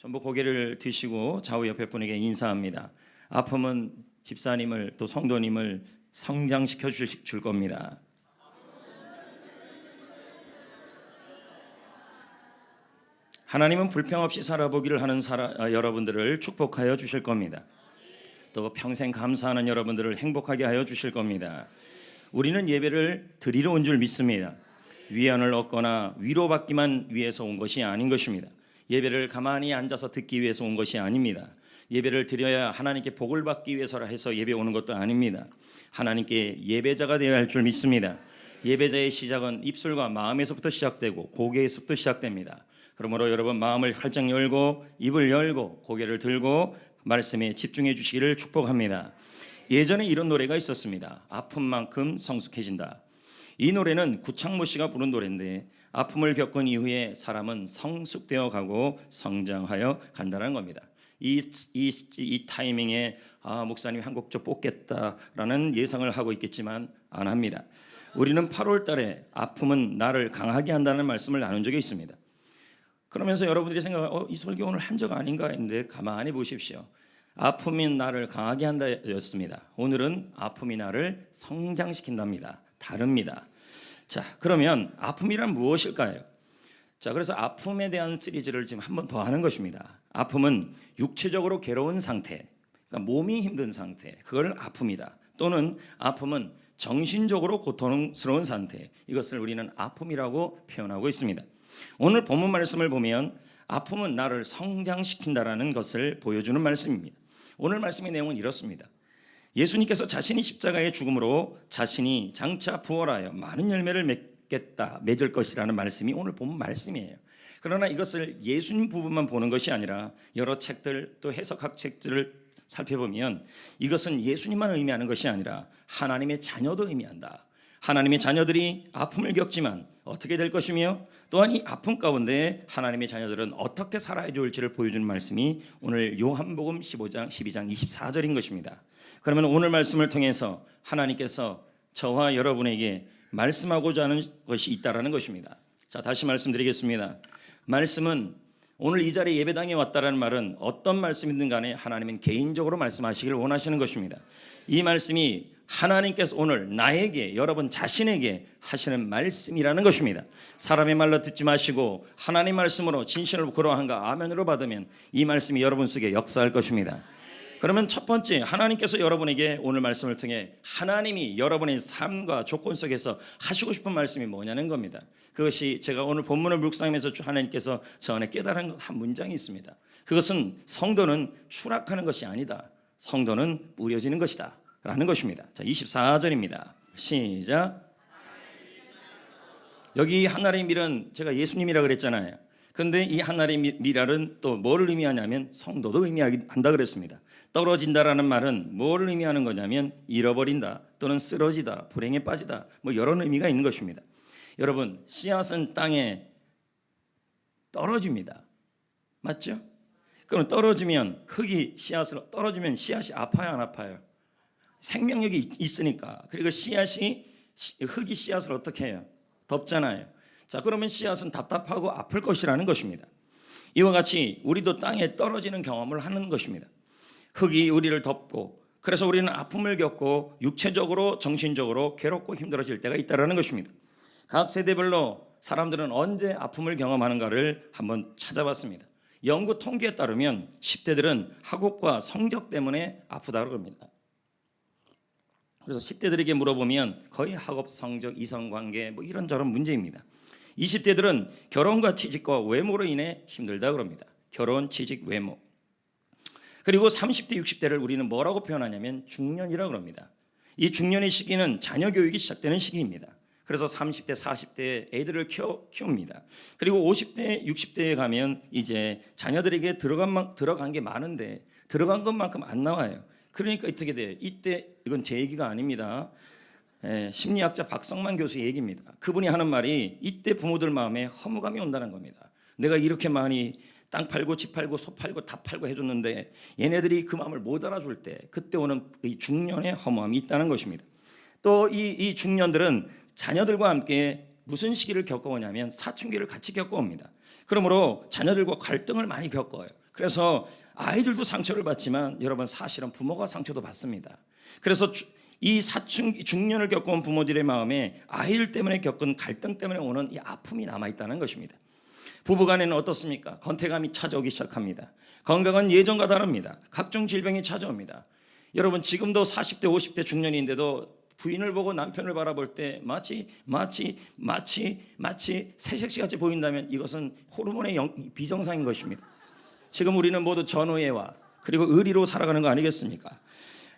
전부 고개를 드시고 좌우 옆에 분에게 인사합니다. 아픔은 집사님을 또 성도님을 성장시켜 줄 겁니다. 하나님은 불평 없이 살아보기를 하는 여러분들을 축복하여 주실 겁니다. 또 평생 감사하는 여러분들을 행복하게 하여 주실 겁니다. 우리는 예배를 드리러 온 줄 믿습니다. 위안을 얻거나 위로받기만 위해서 온 것이 아닌 것입니다. 예배를 가만히 앉아서 듣기 위해서 온 것이 아닙니다. 예배를 드려야 하나님께 복을 받기 위해서라 해서 예배 오는 것도 아닙니다. 하나님께 예배자가 되어야 할 줄 믿습니다. 예배자의 시작은 입술과 마음에서부터 시작되고 고개에서부터 시작됩니다. 그러므로 여러분 마음을 활짝 열고 입을 열고 고개를 들고 말씀에 집중해 주시기를 축복합니다. 예전에 이런 노래가 있었습니다. 아픈 만큼 성숙해진다. 이 노래는 구창모 씨가 부른 노래인데 아픔을 겪은 이후에 사람은 성숙되어 가고 성장하여 간다는 겁니다. 이 타이밍에 목사님이 한 곡 좀 뽑겠다라는 예상을 하고 있겠지만 안 합니다. 우리는 8월 달에 아픔은 나를 강하게 한다는 말씀을 나눈 적이 있습니다. 그러면서 여러분들이 생각하면 이 설교 오늘 한 적 아닌가 했는데 가만히 보십시오. 아픔이 나를 강하게 한다였습니다. 오늘은 아픔이 나를 성장시킨답니다. 다릅니다. 자, 그러면 아픔이란 무엇일까요? 자, 그래서 아픔에 대한 시리즈를 지금 한 번 더 하는 것입니다. 아픔은 육체적으로 괴로운 상태, 그러니까 몸이 힘든 상태, 그걸 아픔이다. 또는 아픔은 정신적으로 고통스러운 상태, 이것을 우리는 아픔이라고 표현하고 있습니다. 오늘 본문 말씀을 보면 아픔은 나를 성장시킨다라는 것을 보여주는 말씀입니다. 오늘 말씀의 내용은 이렇습니다. 예수님께서 자신이 십자가의 죽음으로 자신이 장차 부활하여 많은 열매를 맺을 것이라는 말씀이 오늘 본문 말씀이에요. 그러나 이것을 예수님 부분만 보는 것이 아니라 여러 책들 또 해석학 책들을 살펴보면 이것은 예수님만 의미하는 것이 아니라 하나님의 자녀도 의미한다. 하나님의 자녀들이 아픔을 겪지만 어떻게 될 것이며 또한 이 아픔 가운데 하나님의 자녀들은 어떻게 살아야 좋을지를 보여주는 말씀이 오늘 요한복음 15장 12장 24절인 것입니다. 그러면 오늘 말씀을 통해서 하나님께서 저와 여러분에게 말씀하고자 하는 것이 있다라는 것입니다. 자, 다시 말씀드리겠습니다. 말씀은 오늘 이 자리에 예배당에 왔다라는 말은 어떤 말씀이든 간에 하나님은 개인적으로 말씀하시기를 원하시는 것입니다. 이 말씀이 하나님께서 오늘 나에게 여러분 자신에게 하시는 말씀이라는 것입니다. 사람의 말로 듣지 마시고 하나님 말씀으로 진실을 그러한가 아멘으로 받으면 이 말씀이 여러분 속에 역사할 것입니다. 그러면 첫 번째, 하나님께서 여러분에게 오늘 말씀을 통해 하나님이 여러분의 삶과 조건 속에서 하시고 싶은 말씀이 뭐냐는 겁니다. 그것이 제가 오늘 본문을 묵상하면서 하나님께서 저 안에 깨달은 한 문장이 있습니다. 그것은 성도는 추락하는 것이 아니다. 성도는 뿌려지는 것이다 라는 것입니다. 자, 24절입니다. 시작. 여기 하나님의 밀은 제가 예수님이라고 그랬잖아요. 그런데 이 하나님의 밀은 또 뭐를 의미하냐면 성도도 의미한다 그랬습니다. 떨어진다라는 말은 뭐를 의미하는 거냐면 잃어버린다 또는 쓰러지다, 불행에 빠지다, 뭐 여러 의미가 있는 것입니다. 여러분, 씨앗은 땅에 떨어집니다. 맞죠? 그럼 떨어지면 흙이 씨앗으로 떨어지면 씨앗이 아파요, 안 아파요? 생명력이 있으니까. 그리고 흙이 씨앗을 어떻게 해요? 덮잖아요. 자, 그러면 씨앗은 답답하고 아플 것이라는 것입니다. 이와 같이 우리도 땅에 떨어지는 경험을 하는 것입니다. 흙이 우리를 덮고 그래서 우리는 아픔을 겪고 육체적으로 정신적으로 괴롭고 힘들어질 때가 있다는 것입니다. 각 세대별로 사람들은 언제 아픔을 경험하는가를 한번 찾아봤습니다. 연구 통계에 따르면 10대들은 학업과 성적 때문에 아프다고 합니다. 그래서 10대들에게 물어보면 거의 학업, 성적, 이성관계 뭐 이런저런 문제입니다. 20대들은 결혼과 취직과 외모로 인해 힘들다고 합니다. 결혼, 취직, 외모. 그리고 30대, 60대를 우리는 뭐라고 표현하냐면 중년이라고 합니다. 이 중년의 시기는 자녀 교육이 시작되는 시기입니다. 그래서 30대, 40대 애들을 키웁니다. 그리고 50대, 60대에 가면 이제 자녀들에게 들어간 게 많은데 들어간 것만큼 안 나와요. 그러니까 어떻게 돼요? 이때 이건 제 얘기가 아닙니다. 심리학자 박성만 교수의 얘기입니다. 그분이 하는 말이 이때 부모들 마음에 허무감이 온다는 겁니다. 내가 이렇게 많이 땅 팔고 집 팔고 소 팔고 다 팔고 해줬는데 얘네들이 그 마음을 못 알아줄 때 그때 오는 이 중년의 허무함이 있다는 것입니다. 또 이 중년들은 자녀들과 함께 무슨 시기를 겪어오냐면 사춘기를 같이 겪어옵니다. 그러므로 자녀들과 갈등을 많이 겪어요. 그래서 아이들도 상처를 받지만 여러분 사실은 부모가 상처도 받습니다. 그래서 이 사춘기 중년을 겪어온 부모들의 마음에 아이들 때문에 겪은 갈등 때문에 오는 이 아픔이 남아있다는 것입니다. 부부간에는 어떻습니까? 건태감이 찾아오기 시작합니다. 건강은 예전과 다릅니다. 각종 질병이 찾아옵니다. 여러분 지금도 40대 50대 중년인데도 부인을 보고 남편을 바라볼 때 마치 새색시같이 보인다면 이것은 호르몬의 비정상인 것입니다. 지금 우리는 모두 전우애와 그리고 의리로 살아가는 거 아니겠습니까?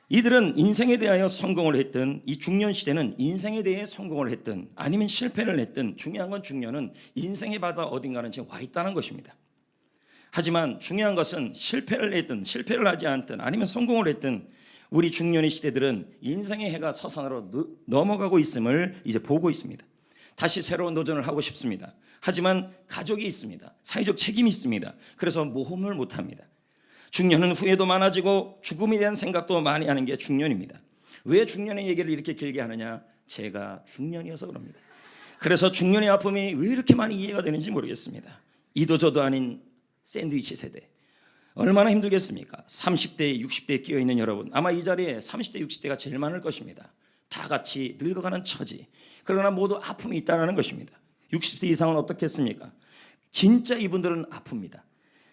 이들은 인생에 대하여 성공을 했든 이 중년 시대는 인생에 대해 성공을 했든 아니면 실패를 했든 중요한 건 중년은 인생의 바다 어딘가는 지금 와 있다는 것입니다. 하지만 중요한 것은 실패를 했든 실패를 하지 않든 아니면 성공을 했든 우리 중년의 시대들은 인생의 해가 서산으로 넘어가고 있음을 이제 보고 있습니다. 다시 새로운 도전을 하고 싶습니다. 하지만 가족이 있습니다. 사회적 책임이 있습니다. 그래서 모험을 못합니다. 중년은 후회도 많아지고 죽음에 대한 생각도 많이 하는 게 중년입니다. 왜 중년의 얘기를 이렇게 길게 하느냐? 제가 중년이어서 그럽니다. 그래서 중년의 아픔이 왜 이렇게 많이 이해가 되는지 모르겠습니다. 이도 저도 아닌 샌드위치 세대 얼마나 힘들겠습니까? 30대 60대에 끼어있는 여러분 아마 이 자리에 30대 60대가 제일 많을 것입니다. 다 같이 늙어가는 처지 그러나 모두 아픔이 있다는 것입니다. 60대 이상은 어떻겠습니까? 진짜 이분들은 아픕니다.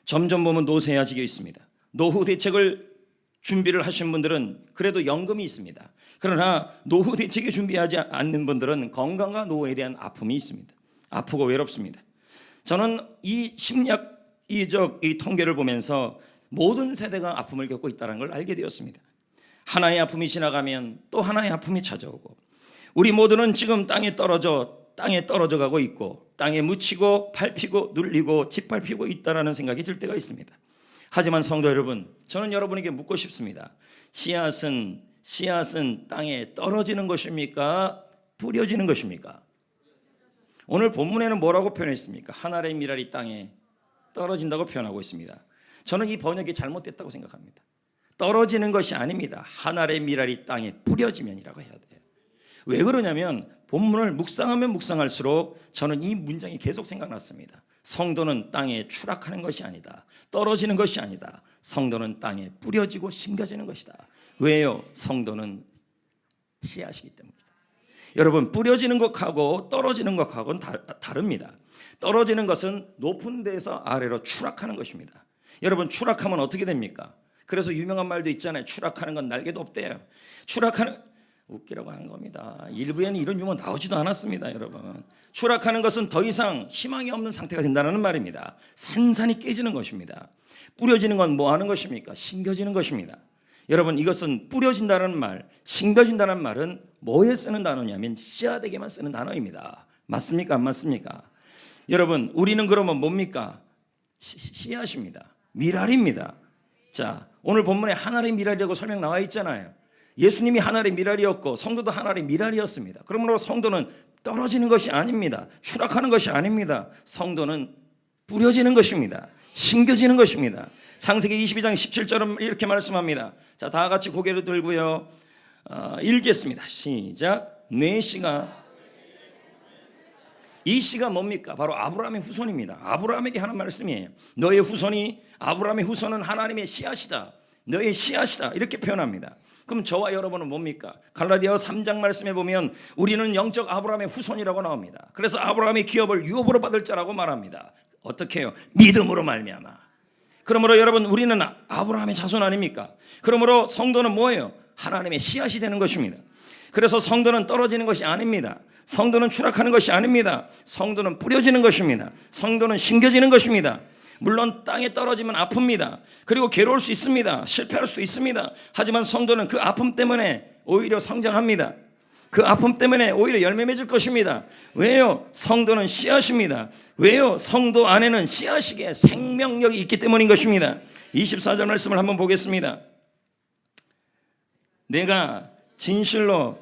점점 보면 노쇠해지고 있습니다. 노후 대책을 준비를 하신 분들은 그래도 연금이 있습니다. 그러나 노후 대책에 준비하지 않는 분들은 건강과 노후에 대한 아픔이 있습니다. 아프고 외롭습니다. 저는 이 심리학 이 통계를 보면서 모든 세대가 아픔을 겪고 있다는 걸 알게 되었습니다. 하나의 아픔이 지나가면 또 하나의 아픔이 찾아오고 우리 모두는 지금 땅에 떨어져 가고 있고 땅에 묻히고 밟히고 눌리고 짓밟히고 있다라는 생각이 들 때가 있습니다. 하지만 성도 여러분, 저는 여러분에게 묻고 싶습니다. 씨앗은 땅에 떨어지는 것입니까? 뿌려지는 것입니까? 오늘 본문에는 뭐라고 표현했습니까? 한 알의 밀알이 땅에 떨어진다고 표현하고 있습니다. 저는 이 번역이 잘못됐다고 생각합니다. 떨어지는 것이 아닙니다. 한 알의 밀알이 땅에 뿌려지면이라고 해야 돼요. 왜 그러냐면 본문을 묵상하면 묵상할수록 저는 이 문장이 계속 생각났습니다. 성도는 땅에 추락하는 것이 아니다. 떨어지는 것이 아니다. 성도는 땅에 뿌려지고 심겨지는 것이다. 왜요? 성도는 씨앗이기 때문입니다. 여러분 뿌려지는 것하고 떨어지는 것하고는 다릅니다. 떨어지는 것은 높은 데서 아래로 추락하는 것입니다. 여러분 추락하면 어떻게 됩니까? 그래서 유명한 말도 있잖아요. 추락하는 건 날개도 없대요. 웃기라고 하는 겁니다. 일부에는 이런 유머 나오지도 않았습니다. 여러분 추락하는 것은 더 이상 희망이 없는 상태가 된다는 말입니다. 산산이 깨지는 것입니다. 뿌려지는 건 뭐 하는 것입니까? 심겨지는 것입니다. 여러분 이것은 뿌려진다는 말, 심겨진다는 말은 뭐에 쓰는 단어냐면 씨앗에게만 쓰는 단어입니다. 맞습니까? 안 맞습니까? 여러분 우리는 그러면 뭡니까? 씨앗입니다. 밀알입니다. 자 오늘 본문에 한 알의 밀알이라고 설명 나와 있잖아요. 예수님이 한 알의 밀알이었고 성도도 한 알의 밀알이었습니다. 그러므로 성도는 떨어지는 것이 아닙니다. 추락하는 것이 아닙니다. 성도는 뿌려지는 것입니다. 심겨지는 것입니다. 창세기 22장 17절은 이렇게 말씀합니다. 자, 다 같이 고개를 들고요. 읽겠습니다. 시작. 내 씨가 이 씨가 뭡니까? 바로 아브라함의 후손입니다. 아브라함에게 하는 말씀이에요. 너의 후손이 아브라함의 후손은 하나님의 씨앗이다. 너의 씨앗이다. 이렇게 표현합니다. 그럼 저와 여러분은 뭡니까? 갈라디아서 3장 말씀에 보면 우리는 영적 아브라함의 후손이라고 나옵니다. 그래서 아브라함의 기업을 유업으로 받을 자라고 말합니다. 어떻게 해요? 믿음으로 말미암아. 그러므로 여러분 우리는 아브라함의 자손 아닙니까? 그러므로 성도는 뭐예요? 하나님의 씨앗이 되는 것입니다. 그래서 성도는 떨어지는 것이 아닙니다. 성도는 추락하는 것이 아닙니다. 성도는 뿌려지는 것입니다. 성도는 심겨지는 것입니다. 물론 땅에 떨어지면 아픕니다. 그리고 괴로울 수 있습니다. 실패할 수 있습니다. 하지만 성도는 그 아픔 때문에 오히려 성장합니다. 그 아픔 때문에 오히려 열매 맺을 것입니다. 왜요? 성도는 씨앗입니다. 왜요? 성도 안에는 씨앗이게 생명력이 있기 때문인 것입니다. 24절 말씀을 한번 보겠습니다. 내가 진실로,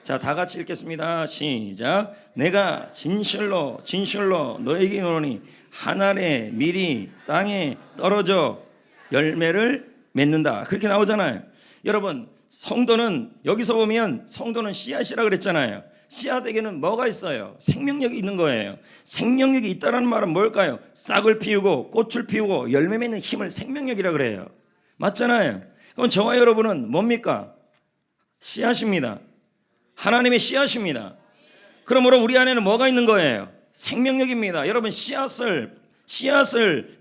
자, 다 같이 읽겠습니다. 시작. 내가 진실로 너에게 이르노니 한 알의 밀이 땅에 떨어져 열매를 맺는다. 그렇게 나오잖아요. 여러분 성도는 여기서 보면 성도는 씨앗이라 그랬잖아요. 씨앗에게는 뭐가 있어요? 생명력이 있는 거예요. 생명력이 있다는 말은 뭘까요? 싹을 피우고 꽃을 피우고 열매 맺는 힘을 생명력이라 그래요. 맞잖아요. 그럼 저와 여러분은 뭡니까? 씨앗입니다. 하나님의 씨앗입니다. 그러므로 우리 안에는 뭐가 있는 거예요? 생명력입니다. 여러분, 씨앗을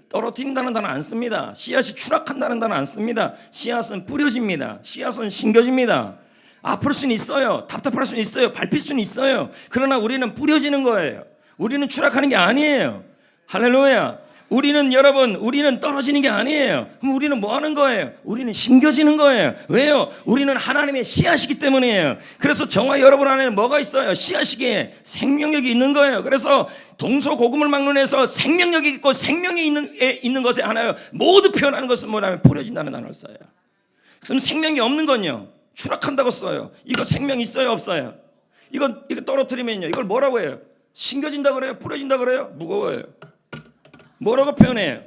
떨어뜨린다는 단어 안 씁니다. 씨앗이 추락한다는 단어 안 씁니다. 씨앗은 뿌려집니다. 씨앗은 심겨집니다. 아플 수는 있어요. 답답할 수는 있어요. 밟힐 수는 있어요. 그러나 우리는 뿌려지는 거예요. 우리는 추락하는 게 아니에요. 할렐루야. 우리는 떨어지는 게 아니에요. 그럼 우리는 뭐 하는 거예요? 우리는 심겨지는 거예요. 왜요? 우리는 하나님의 씨앗이기 때문이에요. 그래서 저와 여러분 안에는 뭐가 있어요? 씨앗이기에 생명력이 있는 거예요. 그래서 동서고금을 막론해서 생명력이 있고 생명이 있는 것에 하나요. 모두 표현하는 것은 뭐냐면 뿌려진다는 단어를 써요. 그럼 생명이 없는 건요, 추락한다고 써요. 이거 생명 있어요, 없어요? 이거 떨어뜨리면요, 이걸 뭐라고 해요? 심겨진다 그래요? 뿌려진다 그래요? 무거워요. 뭐라고 표현해요?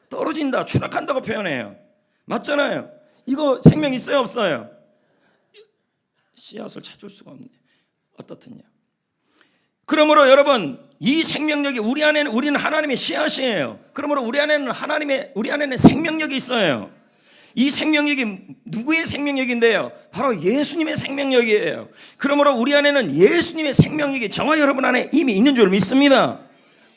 떨어진다, 추락한다고 표현해요. 맞잖아요. 이거 생명 있어요, 없어요? 씨앗을 찾을 수가 없네. 어떻든요? 그러므로 여러분, 이 생명력이 우리는 하나님의 씨앗이에요. 그러므로 우리 안에는 생명력이 있어요. 이 생명력이 누구의 생명력인데요? 바로 예수님의 생명력이에요. 그러므로 우리 안에는 예수님의 생명력이 저와 여러분 안에 이미 있는 줄 믿습니다.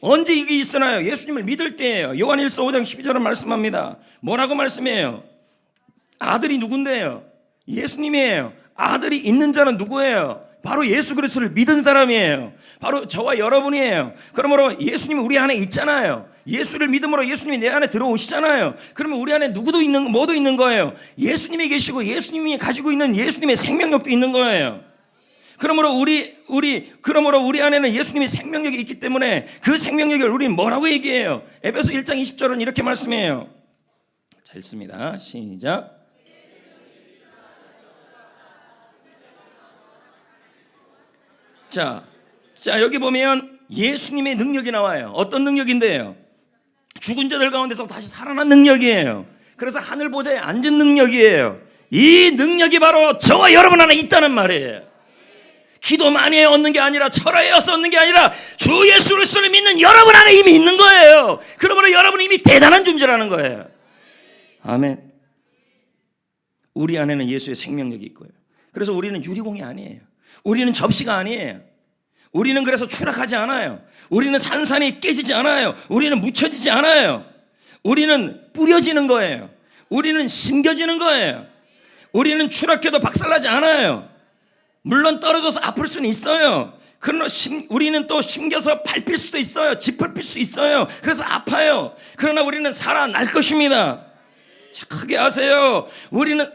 언제 이게 있으나요? 예수님을 믿을 때예요. 요한일서 5장 12절은 말씀합니다. 뭐라고 말씀해요? 아들이 누군데요? 예수님이에요. 아들이 있는 자는 누구예요? 바로 예수 그리스도를 믿은 사람이에요. 바로 저와 여러분이에요. 그러므로 예수님이 우리 안에 있잖아요. 예수를 믿음으로 예수님이 내 안에 들어오시잖아요. 그러면 우리 안에 모두 있는 거예요. 예수님이 계시고 예수님이 가지고 있는 예수님의 생명력도 있는 거예요. 그러므로 우리 안에는 예수님의 생명력이 있기 때문에 그 생명력을 우리는 뭐라고 얘기해요? 에베소 1장 20절은 이렇게 말씀해요. 자, 읽습니다. 시작. 자, 여기 보면 예수님의 능력이 나와요. 어떤 능력인데요? 죽은 자들 가운데서 다시 살아난 능력이에요. 그래서 하늘 보좌에 앉은 능력이에요. 이 능력이 바로 저와 여러분 안에 있다는 말이에요. 기도 많이 해 얻는 게 아니라 철회해서 얻는 게 아니라 주 예수 그리스도를 믿는 여러분 안에 이미 있는 거예요. 그러므로 여러분은 이미 대단한 존재라는 거예요. 아멘. 우리 안에는 예수의 생명력이 있고요. 그래서 우리는 유리공이 아니에요. 우리는 접시가 아니에요. 우리는 그래서 추락하지 않아요. 우리는 산산이 깨지지 않아요. 우리는 묻혀지지 않아요. 우리는 뿌려지는 거예요. 우리는 심겨지는 거예요. 우리는 추락해도 박살나지 않아요. 물론 떨어져서 아플 수는 있어요. 그러나 우리는 또 심겨서 밟힐 수도 있어요. 짓밟힐 수 있어요. 그래서 아파요. 그러나 우리는 살아날 것입니다. 자, 크게 하세요. 우리는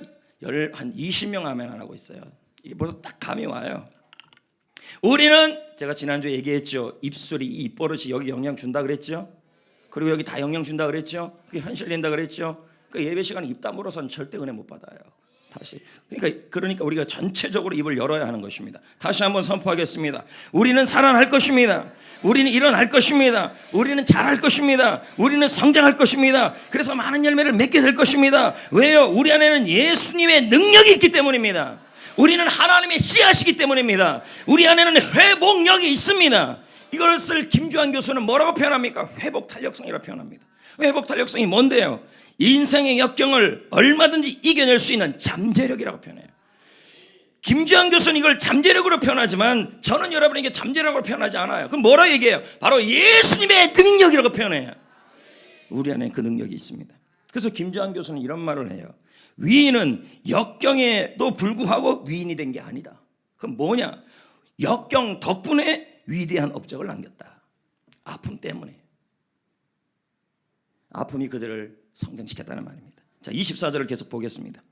한 20명 아멘 안 하고 있어요. 이게 벌써 딱 감이 와요. 우리는 제가 지난주에 얘기했죠. 입술이, 이 입버릇이 여기 영향 준다 그랬죠. 그리고 여기 다 영향 준다 그랬죠. 그게 현실된다 그랬죠. 그 예배 시간에 입 다물어서는 절대 은혜 못 받아요. 다시. 그러니까 우리가 전체적으로 입을 열어야 하는 것입니다. 다시 한번 선포하겠습니다. 우리는 살아날 것입니다. 우리는 일어날 것입니다. 우리는 잘할 것입니다. 우리는 성장할 것입니다. 그래서 많은 열매를 맺게 될 것입니다. 왜요? 우리 안에는 예수님의 능력이 있기 때문입니다. 우리는 하나님의 씨앗이기 때문입니다. 우리 안에는 회복력이 있습니다. 이것을 김주환 교수는 뭐라고 표현합니까? 회복 탄력성이라고 표현합니다. 회복 탄력성이 뭔데요? 인생의 역경을 얼마든지 이겨낼 수 있는 잠재력이라고 표현해요. 김주환 교수는 이걸 잠재력으로 표현하지만 저는 여러분에게 잠재력으로 표현하지 않아요. 그럼 뭐라고 얘기해요? 바로 예수님의 능력이라고 표현해요. 우리 안에 그 능력이 있습니다. 그래서 김주환 교수는 이런 말을 해요. 위인은 역경에도 불구하고 위인이 된 게 아니다. 그럼 뭐냐? 역경 덕분에 위대한 업적을 남겼다. 아픔 때문에. 아픔이 그들을 성장시켰다는 말입니다. 자, 24절을 계속 보겠습니다.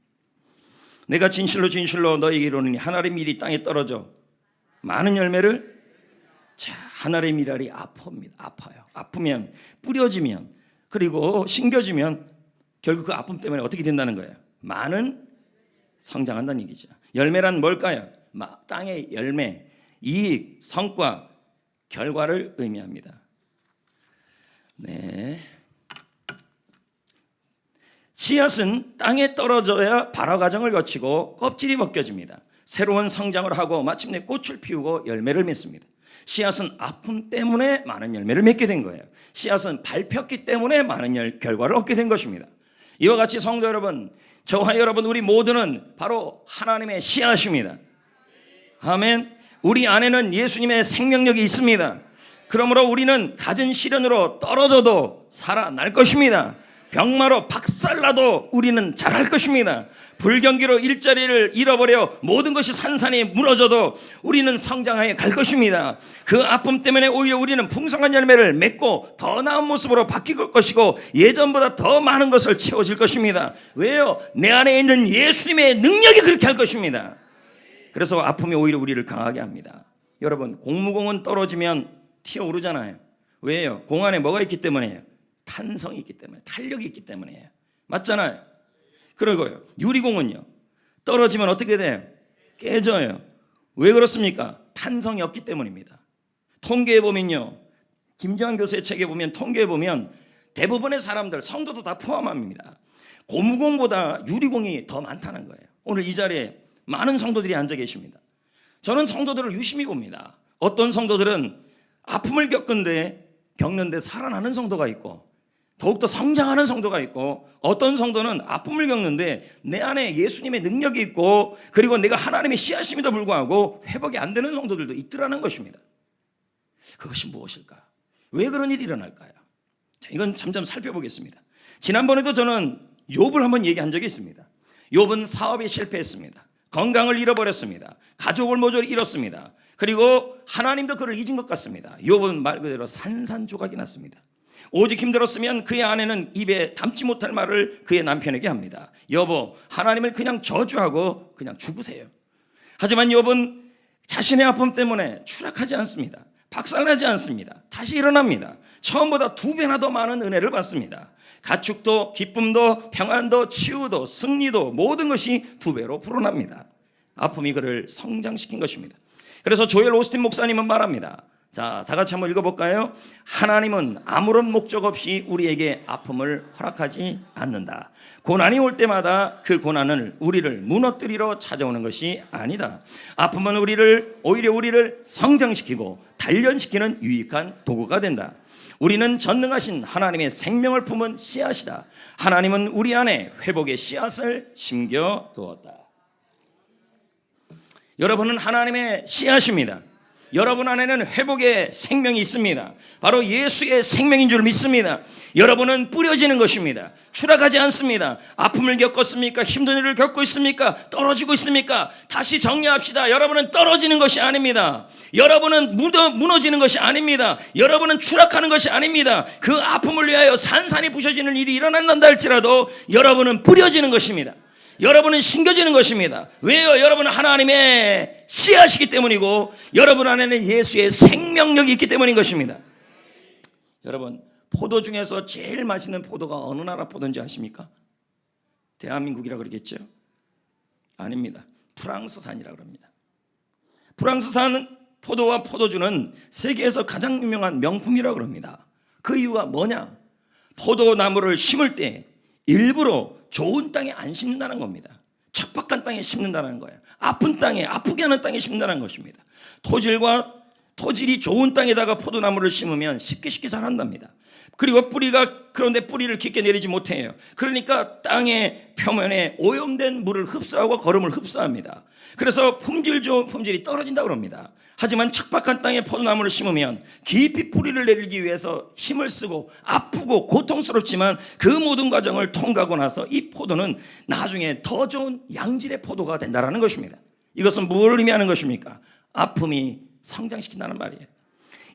내가 진실로 진실로 너희에게 이르노니 하늘의 밀이 땅에 떨어져 많은 열매를. 자, 하늘의 밀알이 아파요. 아프면, 뿌려지면, 그리고 심겨지면 결국 그 아픔 때문에 어떻게 된다는 거예요? 많은 성장한다는 얘기죠. 열매란 뭘까요? 땅의 열매, 이익, 성과, 결과를 의미합니다. 네. 씨앗은 땅에 떨어져야 발화 과정을 거치고 껍질이 벗겨집니다. 새로운 성장을 하고 마침내 꽃을 피우고 열매를 맺습니다. 씨앗은 아픔 때문에 많은 열매를 맺게 된 거예요. 씨앗은 밟혔기 때문에 많은 결과를 얻게 된 것입니다. 이와 같이 성도 여러분, 저와 여러분 우리 모두는 바로 하나님의 씨앗입니다. 아멘. 우리 안에는 예수님의 생명력이 있습니다. 그러므로 우리는 갖은 시련으로 떨어져도 살아날 것입니다. 병마로 박살나도 우리는 잘할 것입니다. 불경기로 일자리를 잃어버려 모든 것이 산산이 무너져도 우리는 성장하여 갈 것입니다. 그 아픔 때문에 오히려 우리는 풍성한 열매를 맺고 더 나은 모습으로 바뀔 것이고 예전보다 더 많은 것을 채워질 것입니다. 왜요? 내 안에 있는 예수님의 능력이 그렇게 할 것입니다. 그래서 아픔이 오히려 우리를 강하게 합니다. 여러분, 고무공은 떨어지면 튀어오르잖아요. 왜요? 공 안에 뭐가 있기 때문이에요? 탄성이 있기 때문에, 탄력이 있기 때문이에요. 맞잖아요. 그리고요, 유리공은요, 떨어지면 어떻게 돼요? 깨져요. 왜 그렇습니까? 탄성이 없기 때문입니다. 통계에 보면요, 김정한 교수의 책에 보면, 통계에 보면 대부분의 사람들, 성도도 다 포함합니다. 고무공보다 유리공이 더 많다는 거예요. 오늘 이 자리에 많은 성도들이 앉아 계십니다. 저는 성도들을 유심히 봅니다. 어떤 성도들은 아픔을 겪는데 살아나는 성도가 있고, 더욱더 성장하는 성도가 있고, 어떤 성도는 아픔을 겪는데 내 안에 예수님의 능력이 있고, 그리고 내가 하나님의 씨앗임에도 불구하고 회복이 안 되는 성도들도 있더라는 것입니다. 그것이 무엇일까? 왜 그런 일이 일어날까요? 자, 이건 잠깐 살펴보겠습니다. 지난번에도 저는 욥을 한번 얘기한 적이 있습니다. 욥은 사업에 실패했습니다. 건강을 잃어버렸습니다. 가족을 모조리 잃었습니다. 그리고 하나님도 그를 잊은 것 같습니다. 욥은 말 그대로 산산조각이 났습니다. 오직 힘들었으면 그의 아내는 입에 담지 못할 말을 그의 남편에게 합니다. 여보, 하나님을 그냥 저주하고 그냥 죽으세요. 하지만 욥은 자신의 아픔 때문에 추락하지 않습니다. 박살나지 않습니다. 다시 일어납니다. 처음보다 2배나 더 많은 은혜를 받습니다. 가축도 기쁨도 평안도 치유도 승리도 모든 것이 2배로 불어납니다. 아픔이 그를 성장시킨 것입니다. 그래서 조엘 오스틴 목사님은 말합니다. 자, 다 같이 한번 읽어볼까요? 하나님은 아무런 목적 없이 우리에게 아픔을 허락하지 않는다. 고난이 올 때마다 그 고난을 우리를 무너뜨리러 찾아오는 것이 아니다. 아픔은 오히려 우리를 성장시키고 단련시키는 유익한 도구가 된다. 우리는 전능하신 하나님의 생명을 품은 씨앗이다. 하나님은 우리 안에 회복의 씨앗을 심겨두었다. 여러분은 하나님의 씨앗입니다. 여러분 안에는 회복의 생명이 있습니다. 바로 예수의 생명인 줄 믿습니다. 여러분은 뿌려지는 것입니다. 추락하지 않습니다. 아픔을 겪었습니까? 힘든 일을 겪고 있습니까? 떨어지고 있습니까? 다시 정리합시다. 여러분은 떨어지는 것이 아닙니다. 여러분은 무너지는 것이 아닙니다. 여러분은 추락하는 것이 아닙니다. 그 아픔을 위하여 산산이 부셔지는 일이 일어난다 할지라도 여러분은 뿌려지는 것입니다. 여러분은 심겨지는 것입니다. 왜요? 여러분은 하나님의 씨앗이기 때문이고 여러분 안에는 예수의 생명력이 있기 때문인 것입니다. 여러분, 포도 중에서 제일 맛있는 포도가 어느 나라 포도인지 아십니까? 대한민국이라 그러겠죠? 아닙니다. 프랑스산이라 그럽니다. 프랑스산 포도와 포도주는 세계에서 가장 유명한 명품이라 그럽니다. 그 이유가 뭐냐? 포도나무를 심을 때 일부러 좋은 땅에 안 심는다는 겁니다. 척박한 땅에 심는다는 거예요. 아픈 땅에, 아프게 하는 땅에 심는다는 것입니다. 토질이 좋은 땅에다가 포도나무를 심으면 쉽게 자란답니다. 그리고 그런데 뿌리를 깊게 내리지 못해요. 그러니까 땅의 표면에 오염된 물을 흡수하고 거름을 흡수합니다. 그래서 품질 좋은 품질이 떨어진다고 합니다. 하지만 척박한 땅에 포도나무를 심으면 깊이 뿌리를 내리기 위해서 힘을 쓰고 아프고 고통스럽지만 그 모든 과정을 통과하고 나서 이 포도는 나중에 더 좋은 양질의 포도가 된다는 것입니다. 이것은 뭘 의미하는 것입니까? 아픔이 성장시킨다는 말이에요.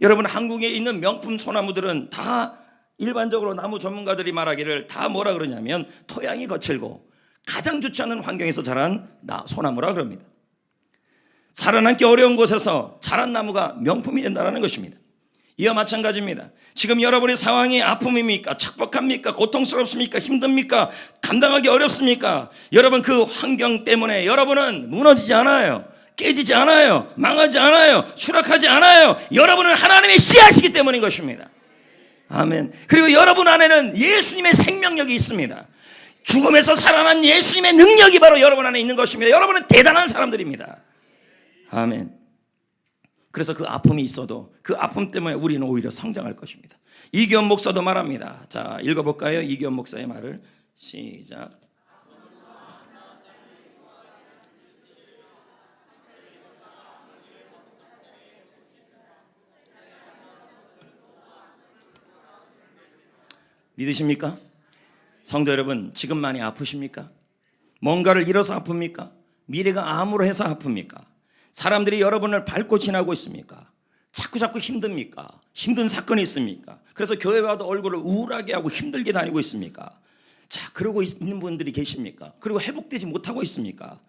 여러분, 한국에 있는 명품 소나무들은 다 일반적으로 나무 전문가들이 말하기를 다 뭐라 그러냐면 토양이 거칠고 가장 좋지 않은 환경에서 자란 소나무라 그럽니다. 살아남기 어려운 곳에서 자란 나무가 명품이 된다는 것입니다. 이와 마찬가지입니다. 지금 여러분의 상황이 아픔입니까? 척박합니까? 고통스럽습니까? 힘듭니까? 감당하기 어렵습니까? 여러분, 그 환경 때문에 여러분은 무너지지 않아요. 깨지지 않아요. 망하지 않아요. 추락하지 않아요. 여러분은 하나님의 씨앗이기 때문인 것입니다. 아멘. 그리고 여러분 안에는 예수님의 생명력이 있습니다. 죽음에서 살아난 예수님의 능력이 바로 여러분 안에 있는 것입니다. 여러분은 대단한 사람들입니다. 아멘. 그래서 그 아픔이 있어도 그 아픔 때문에 우리는 오히려 성장할 것입니다. 이기원 목사도 말합니다. 자, 읽어볼까요? 이기원 목사의 말을. 시작. 믿으십니까? 성도 여러분, 지금 많이 아프십니까? 뭔가를 잃어서 아픕니까? 미래가 암울해서 아픕니까? 사람들이 여러분을 밟고 지나고 있습니까? 자꾸 힘듭니까? 힘든 사건이 있습니까? 그래서 교회 와도 얼굴을 우울하게 하고 힘들게 다니고 있습니까? 자, 그러고 있는 분들이 계십니까? 그리고 회복되지 못하고 있습니까?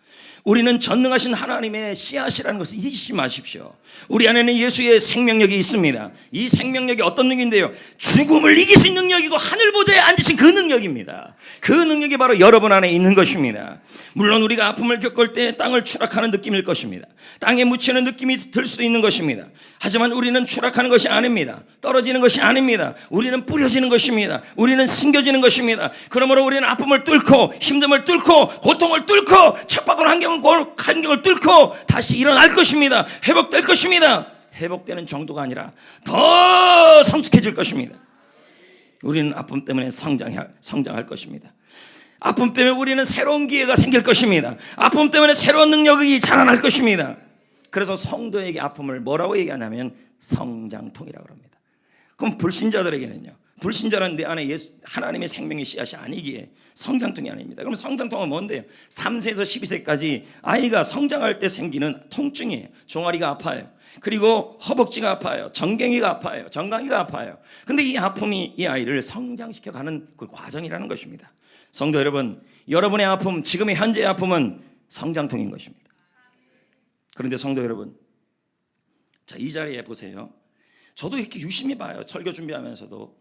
우리는 전능하신 하나님의 씨앗이라는 것을 잊으시지 마십시오. 우리 안에는 예수의 생명력이 있습니다. 이 생명력이 어떤 능력인데요? 죽음을 이기신 능력이고 하늘 보좌에 앉으신 그 능력입니다. 그 능력이 바로 여러분 안에 있는 것입니다. 물론 우리가 아픔을 겪을 때 땅을 추락하는 느낌일 것입니다. 땅에 묻히는 느낌이 들 수도 있는 것입니다. 하지만 우리는 추락하는 것이 아닙니다. 떨어지는 것이 아닙니다. 우리는 뿌려지는 것입니다. 우리는 심겨지는 것입니다. 그러므로 우리는 아픔을 뚫고 힘듦을 뚫고 고통을 뚫고 척박한 환경을 뚫고 다시 일어날 것입니다. 회복될 것입니다. 회복되는 정도가 아니라 더 성숙해질 것입니다. 우리는 아픔 때문에 성장할 것입니다. 아픔 때문에 우리는 새로운 기회가 생길 것입니다. 아픔 때문에 새로운 능력이 자라날 것입니다. 그래서 성도에게 아픔을 뭐라고 얘기하냐면 성장통이라고 합니다. 그럼 불신자들에게는요, 불신자는 내 안에 하나님의 생명의 씨앗이 아니기에 성장통이 아닙니다. 그럼 성장통은 뭔데요? 3세에서 12세까지 아이가 성장할 때 생기는 통증이에요. 종아리가 아파요. 그리고 허벅지가 아파요. 정갱이가 아파요. 정강이가 아파요. 근데 이 아픔이 이 아이를 성장시켜가는 그 과정이라는 것입니다. 성도 여러분, 여러분의 아픔, 지금의 현재의 아픔은 성장통인 것입니다. 그런데 성도 여러분, 자, 이 자리에 보세요. 저도 이렇게 유심히 봐요. 설교 준비하면서도.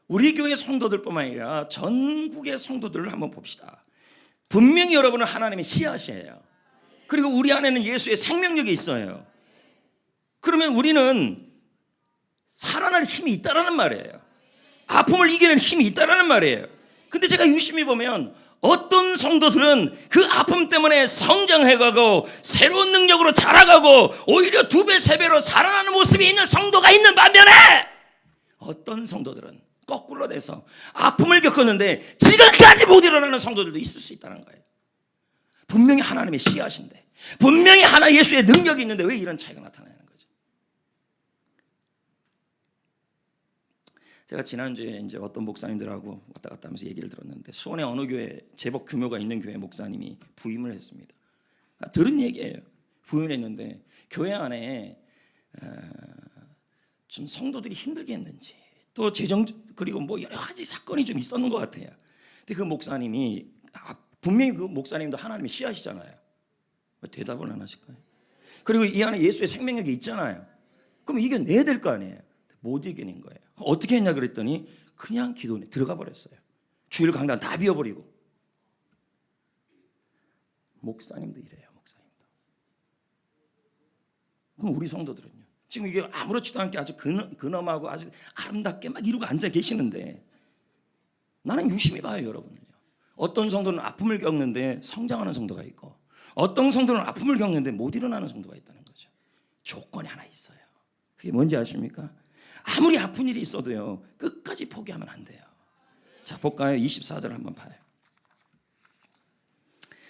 우리 교회 성도들뿐만 아니라 전국의 성도들을 한번 봅시다. 분명히 여러분은 하나님의 씨앗이에요. 그리고 우리 안에는 예수의 생명력이 있어요. 그러면 우리는 살아날 힘이 있다라는 말이에요. 아픔을 이겨낼 힘이 있다라는 말이에요. 근데 제가 유심히 보면 어떤 성도들은 그 아픔 때문에 성장해가고 새로운 능력으로 자라가고 오히려 2배, 3배로 살아나는 모습이 있는 성도가 있는 반면에 어떤 성도들은 거꾸로 돼서 아픔을 겪었는데 지금까지 못 일어나는 성도들도 있을 수 있다는 거예요. 분명히 하나님의 씨앗인데, 분명히 하나 예수의 능력이 있는데 왜 이런 차이가 나타나는 거죠? 제가 지난주에 이제 어떤 목사님들하고 왔다 갔다 하면서 얘기를 들었는데 수원의 어느 교회, 제법 규모가 있는 교회 목사님이 부임을 했습니다. 들은 얘기예요. 부임을 했는데 교회 안에 좀 성도들이 힘들게 했는지 또 재정 그리고 뭐 여러 가지 사건이 좀 있었는 것 같아요. 근데 그 목사님이 분명히 그 목사님도 하나님의 씨앗이잖아요. 왜 대답을 안 하실까요? 그리고 이 안에 예수의 생명력이 있잖아요. 그럼 이겨내야 될 거 아니에요. 못 이겨낸 거예요. 어떻게 했냐 그랬더니 그냥 기도에 들어가 버렸어요. 주일 강단 다 비워버리고. 목사님도 이래요. 목사님도. 그럼 우리 성도들은요? 지금 이게 아무렇지도 않게 아주 근엄하고 아주 아름답게 막 이러고 앉아 계시는데 나는 유심히 봐요, 여러분을요. 어떤 성도는 아픔을 겪는데 성장하는 성도가 있고 어떤 성도는 아픔을 겪는데 못 일어나는 성도가 있다는 거죠. 조건이 하나 있어요. 그게 뭔지 아십니까? 아무리 아픈 일이 있어도요, 끝까지 포기하면 안 돼요. 자, 볼까요? 24절 한번 봐요.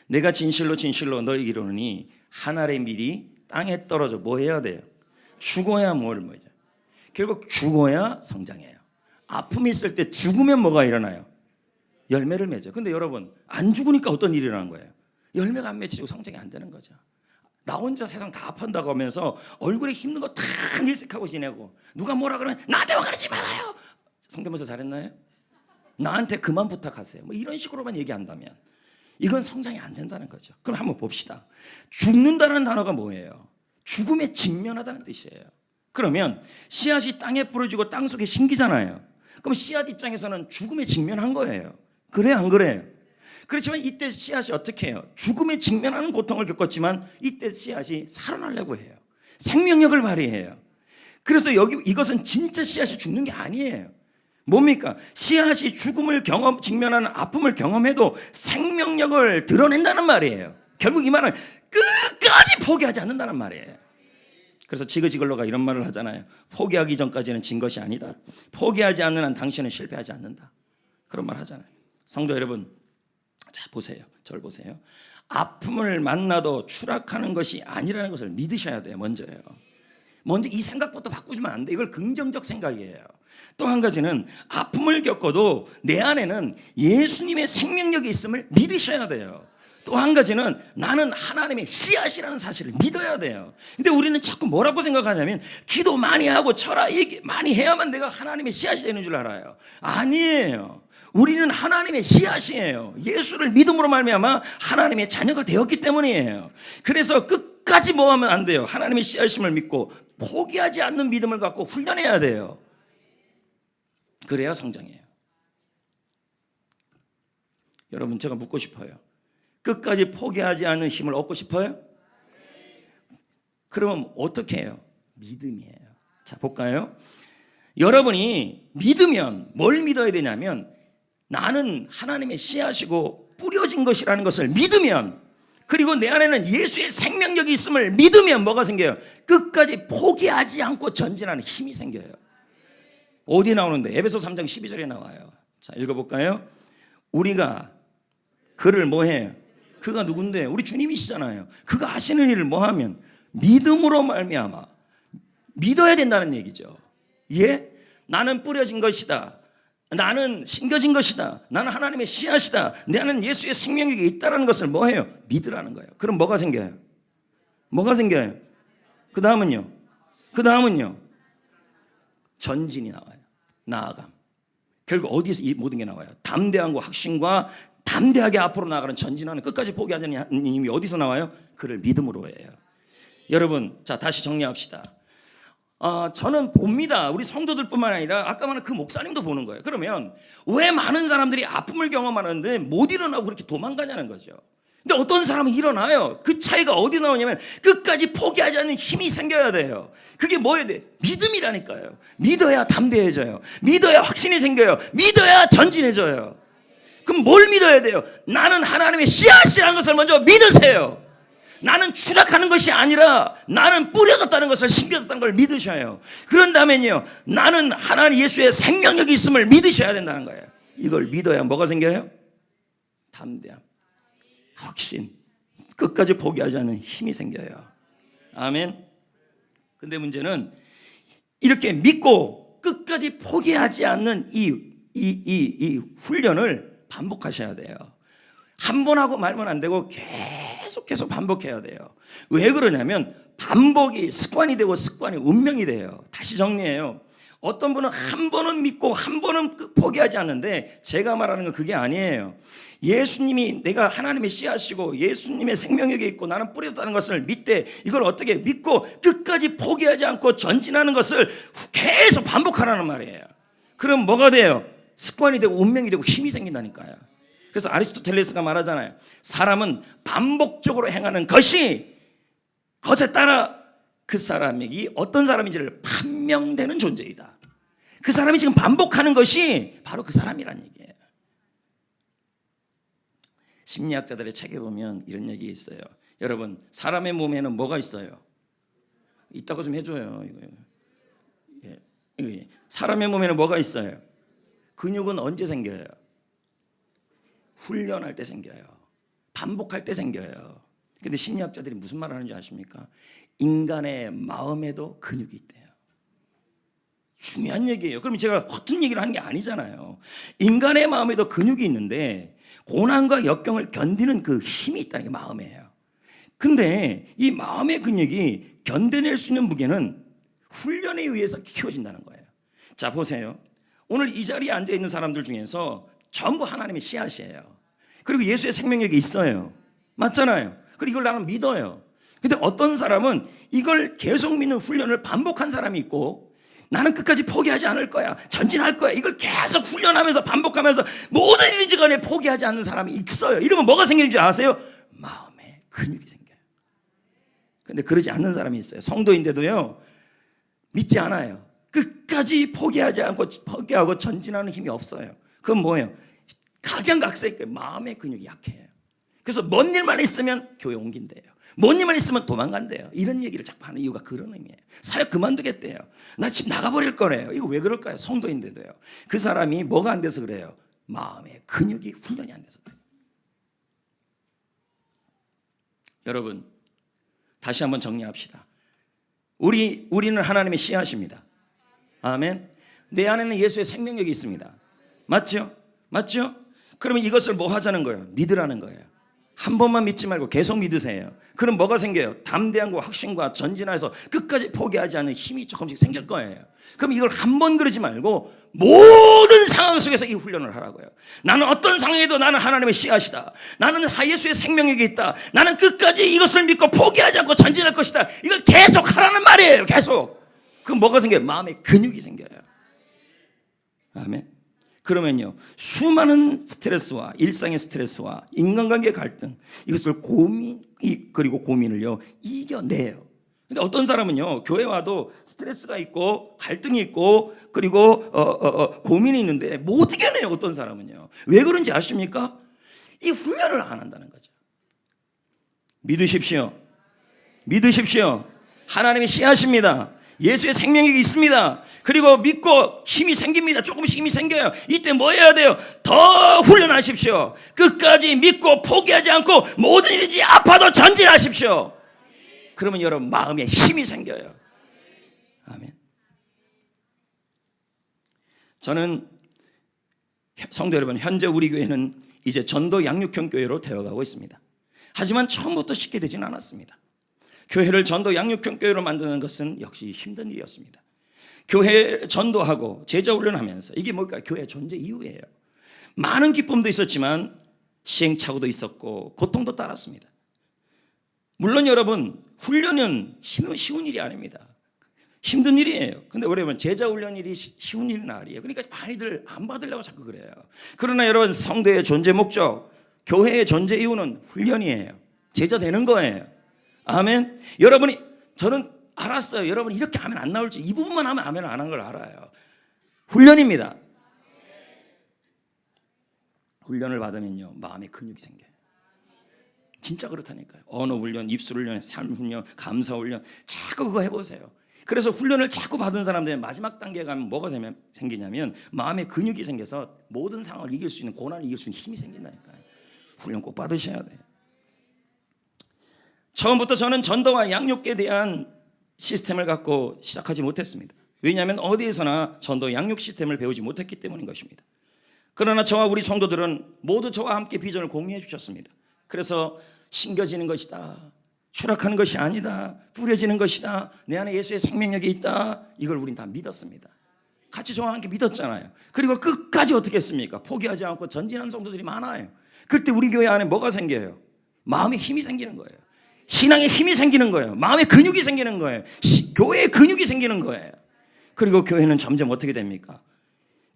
내가 진실로 너희에게 이르노니 한 알의 밀이 땅에 떨어져 뭐 해야 돼요? 죽어야 뭐죠? 결국 죽어야 성장해요. 아픔이 있을 때 죽으면 뭐가 일어나요? 열매를 맺어요. 근데 여러분, 안 죽으니까 어떤 일이 일어나는 거예요? 열매가 안 맺히고 성장이 안 되는 거죠. 나 혼자 세상 다 아판다고 하면서 얼굴에 힘든 거 다 일색하고 지내고 누가 뭐라 그러면 나한테만 그러지 말아요. 성대모사 잘했나요? 나한테 그만 부탁하세요. 뭐 이런 식으로만 얘기한다면 이건 성장이 안 된다는 거죠. 그럼 한번 봅시다. 죽는다는 단어가 뭐예요? 죽음에 직면하다는 뜻이에요. 그러면 씨앗이 땅에 뿌려지고 땅 속에 심기잖아요. 그럼 씨앗 입장에서는 죽음에 직면한 거예요. 그래요, 안 그래요? 그렇지만 이때 씨앗이 어떻게 해요? 죽음에 직면하는 고통을 겪었지만 이때 씨앗이 살아나려고 해요. 생명력을 발휘해요. 그래서 이것은 진짜 씨앗이 죽는 게 아니에요. 뭡니까? 씨앗이 죽음을 직면하는 아픔을 경험해도 생명력을 드러낸다는 말이에요. 결국 이 말은 끝까지 포기하지 않는다는 말이에요. 그래서 지그지글러가 이런 말을 하잖아요. 포기하기 전까지는 진 것이 아니다. 포기하지 않는 한 당신은 실패하지 않는다. 그런 말 하잖아요. 성도 여러분, 자 보세요. 저를 보세요. 아픔을 만나도 추락하는 것이 아니라는 것을 믿으셔야 돼요. 먼저 이 생각부터 바꾸시면 안 돼. 이걸 긍정적 생각이에요. 또 한 가지는 아픔을 겪어도 내 안에는 예수님의 생명력이 있음을 믿으셔야 돼요. 또 한 가지는 나는 하나님의 씨앗이라는 사실을 믿어야 돼요. 근데 우리는 자꾸 뭐라고 생각하냐면 기도 많이 하고 철학 얘기 많이 해야만 내가 하나님의 씨앗이 되는 줄 알아요. 아니에요. 우리는 하나님의 씨앗이에요. 예수를 믿음으로 말미암아 하나님의 자녀가 되었기 때문이에요. 그래서 끝까지 뭐 하면 안 돼요. 하나님의 씨앗임을 믿고 포기하지 않는 믿음을 갖고 훈련해야 돼요. 그래야 성장해요. 여러분, 제가 묻고 싶어요. 끝까지 포기하지 않는 힘을 얻고 싶어요? 그러면 어떻게 해요? 믿음이에요. 자, 볼까요? 여러분이 믿으면 뭘 믿어야 되냐면 나는 하나님의 씨앗이고 뿌려진 것이라는 것을 믿으면, 그리고 내 안에는 예수의 생명력이 있음을 믿으면 뭐가 생겨요? 끝까지 포기하지 않고 전진하는 힘이 생겨요. 어디 나오는데? 에베소 3장 12절에 나와요. 자, 읽어볼까요? 우리가 그를 뭐해요? 그가 누군데? 우리 주님이시잖아요. 그가 하시는 일을 뭐하면? 믿음으로 말미암아. 믿어야 된다는 얘기죠. 예? 나는 뿌려진 것이다. 나는 심겨진 것이다. 나는 하나님의 씨앗이다. 나는 예수의 생명력이 있다는 것을 뭐해요? 믿으라는 거예요. 그럼 뭐가 생겨요? 뭐가 생겨요? 그 다음은요? 전진이 나와요. 나아감. 결국 어디에서 이 모든 게 나와요? 담대함과 확신과 담대하게 앞으로 나아가는 전진하는, 끝까지 포기하지 않는 힘이 어디서 나와요? 그를 믿음으로 해요. 여러분, 자 다시 정리합시다. 저는 봅니다. 우리 성도들뿐만 아니라 아까 말한 그 목사님도 보는 거예요. 그러면 왜 많은 사람들이 아픔을 경험하는데 못 일어나고 그렇게 도망가냐는 거죠. 근데 어떤 사람은 일어나요. 그 차이가 어디 나오냐면 끝까지 포기하지 않는 힘이 생겨야 돼요. 그게 뭐여야 돼? 믿음이라니까요. 믿어야 담대해져요. 믿어야 확신이 생겨요. 믿어야 전진해져요. 그럼 뭘 믿어야 돼요? 나는 하나님의 씨앗이라는 것을 먼저 믿으세요. 나는 추락하는 것이 아니라 나는 뿌려졌다는 것을, 심겨졌다는 걸 믿으셔요. 그런 다음에요, 나는 하나님 예수의 생명력이 있음을 믿으셔야 된다는 거예요. 이걸 믿어야 뭐가 생겨요? 담대함, 확신, 끝까지 포기하지 않는 힘이 생겨요. 아멘. 근데 문제는 이렇게 믿고 끝까지 포기하지 않는 이 훈련을 반복하셔야 돼요. 한 번 하고 말면 안 되고 계속 반복해야 돼요. 왜 그러냐면 반복이 습관이 되고 습관이 운명이 돼요. 다시 정리해요. 어떤 분은 한 번은 믿고 한 번은 포기하지 않는데, 제가 말하는 건 그게 아니에요. 예수님이 내가 하나님의 씨앗이고 예수님의 생명력이 있고 나는 뿌렸다는 것을 믿되, 이걸 어떻게 믿고 끝까지 포기하지 않고 전진하는 것을 계속 반복하라는 말이에요. 그럼 뭐가 돼요? 습관이 되고 운명이 되고 힘이 생긴다니까요. 그래서 아리스토텔레스가 말하잖아요. 사람은 반복적으로 행하는 것에 따라 그 사람이 어떤 사람인지를 판명되는 존재이다. 그 사람이 지금 반복하는 것이 바로 그 사람이란 얘기예요. 심리학자들의 책에 보면 이런 얘기 있어요. 여러분, 사람의 몸에는 뭐가 있어요? 이따가 좀 해줘요. 사람의 몸에는 뭐가 있어요? 근육은 언제 생겨요? 훈련할 때 생겨요. 반복할 때 생겨요. 근데 심리학자들이 무슨 말 하는지 아십니까? 인간의 마음에도 근육이 있대요. 중요한 얘기예요. 그럼 제가 허튼 얘기를 하는 게 아니잖아요. 인간의 마음에도 근육이 있는데 고난과 역경을 견디는 그 힘이 있다는 게 마음이에요. 근데 이 마음의 근육이 견뎌낼 수 있는 무게는 훈련에 의해서 키워진다는 거예요. 자, 보세요. 오늘 이 자리에 앉아있는 사람들 중에서 전부 하나님의 씨앗이에요. 그리고 예수의 생명력이 있어요. 맞잖아요. 그리고 이걸 나는 믿어요. 근데 어떤 사람은 이걸 계속 믿는 훈련을 반복한 사람이 있고, 나는 끝까지 포기하지 않을 거야, 전진할 거야, 이걸 계속 훈련하면서 반복하면서 모든 일인지 간에 포기하지 않는 사람이 있어요. 이러면 뭐가 생기는지 아세요? 마음에 근육이 생겨요. 근데 그러지 않는 사람이 있어요. 성도인데도요, 믿지 않아요. 끝까지 포기하고 전진하는 힘이 없어요. 그건 뭐예요? 각양각색 마음의 근육이 약해요. 그래서 뭔 일만 있으면 교회 옮긴대요. 뭔 일만 있으면 도망간대요. 이런 얘기를 자꾸 하는 이유가 그런 의미예요. 사역 그만두겠대요. 나 집 나가버릴 거래요. 이거 왜 그럴까요? 성도인데도요. 그 사람이 뭐가 안 돼서 그래요? 마음의 근육이 훈련이 안 돼서 그래요. 여러분, 다시 한번 정리합시다. 우리는 하나님의 씨앗입니다. 아멘. 내 안에는 예수의 생명력이 있습니다. 맞죠? 맞죠? 그러면 이것을 뭐 하자는 거예요? 믿으라는 거예요. 한 번만 믿지 말고 계속 믿으세요. 그럼 뭐가 생겨요? 담대함과 확신과 전진해서 끝까지 포기하지 않는 힘이 조금씩 생길 거예요. 그럼 이걸 한 번 그러지 말고 모든 상황 속에서 이 훈련을 하라고요. 나는 어떤 상황에도 나는 하나님의 씨앗이다. 나는 예수의 생명력이 있다. 나는 끝까지 이것을 믿고 포기하지 않고 전진할 것이다. 이걸 계속 하라는 말이에요. 계속. 그럼 뭐가 생겨요? 마음의 근육이 생겨요. 아멘. 그러면요, 수많은 스트레스와 일상의 스트레스와 인간관계 갈등, 이것을 고민을요 이겨내요. 근데 어떤 사람은요, 교회 와도 스트레스가 있고 갈등이 있고 그리고 고민이 있는데 못 이겨내요. 어떤 사람은요. 왜 그런지 아십니까? 이 훈련을 안 한다는 거죠. 믿으십시오. 믿으십시오. 하나님의 씨앗입니다. 예수의 생명력이 있습니다. 그리고 믿고 힘이 생깁니다. 조금씩 힘이 생겨요. 이때 뭐 해야 돼요? 더 훈련하십시오. 끝까지 믿고 포기하지 않고 모든 일이지 아파도 전진하십시오. 그러면 여러분 마음에 힘이 생겨요. 아멘. 저는 성도 여러분, 현재 우리 교회는 이제 전도 양육형 교회로 되어가고 있습니다. 하지만 처음부터 쉽게 되지는 않았습니다. 교회를 전도 양육형 교회로 만드는 것은 역시 힘든 일이었습니다. 교회 전도하고 제자 훈련하면서 이게 뭘까요? 교회 존재 이유예요. 많은 기쁨도 있었지만 시행착오도 있었고 고통도 따랐습니다. 물론 여러분, 훈련은 쉬운 일이 아닙니다. 힘든 일이에요. 근데 여러분, 제자 훈련 일이 쉬운 일은 아니에요. 그러니까 많이들 안 받으려고 자꾸 그래요. 그러나 여러분, 성도의 존재 목적, 교회의 존재 이유는 훈련이에요. 제자 되는 거예요. 아멘. 저는 알았어요. 여러분 이렇게 하면 안 나올지, 이 부분만 하면 아멘 안 한 걸 알아요. 훈련입니다. 훈련을 받으면요 마음의 근육이 생겨요. 진짜 그렇다니까요. 언어 훈련, 입술 훈련, 삶 훈련, 감사 훈련, 자꾸 그거 해보세요. 그래서 훈련을 자꾸 받은 사람들은 마지막 단계에 가면 뭐가 생기냐면 마음의 근육이 생겨서 모든 상황을 이길 수 있는, 고난을 이길 수 있는 힘이 생긴다니까요. 훈련 꼭 받으셔야 돼요. 처음부터 저는 전도와 양육에 대한 시스템을 갖고 시작하지 못했습니다. 왜냐하면 어디에서나 전도 양육 시스템을 배우지 못했기 때문인 것입니다. 그러나 저와 우리 성도들은 모두 저와 함께 비전을 공유해 주셨습니다. 그래서 심겨지는 것이다, 추락하는 것이 아니다, 뿌려지는 것이다, 내 안에 예수의 생명력이 있다, 이걸 우린 다 믿었습니다. 같이 저와 함께 믿었잖아요. 그리고 끝까지 어떻게 했습니까? 포기하지 않고 전진한 성도들이 많아요. 그때 우리 교회 안에 뭐가 생겨요? 마음의 힘이 생기는 거예요. 신앙의 힘이 생기는 거예요. 마음의 근육이 생기는 거예요. 교회의 근육이 생기는 거예요. 그리고 교회는 점점 어떻게 됩니까?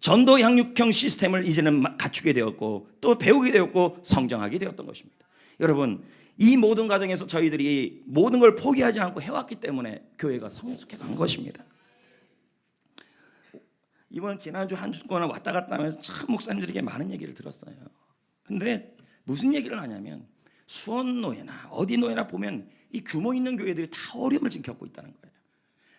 전도 양육형 시스템을 이제는 갖추게 되었고 또 배우게 되었고 성장하게 되었던 것입니다. 여러분, 이 모든 과정에서 저희들이 모든 걸 포기하지 않고 해왔기 때문에 교회가 성숙해 간 것입니다. 이번 지난주 한 주 동안 왔다 갔다 하면서 참 목사님들에게 많은 얘기를 들었어요. 근데 무슨 얘기를 하냐면 수원노예나 어디 노예나 보면 이 규모 있는 교회들이 다 어려움을 지금 겪고 있다는 거예요.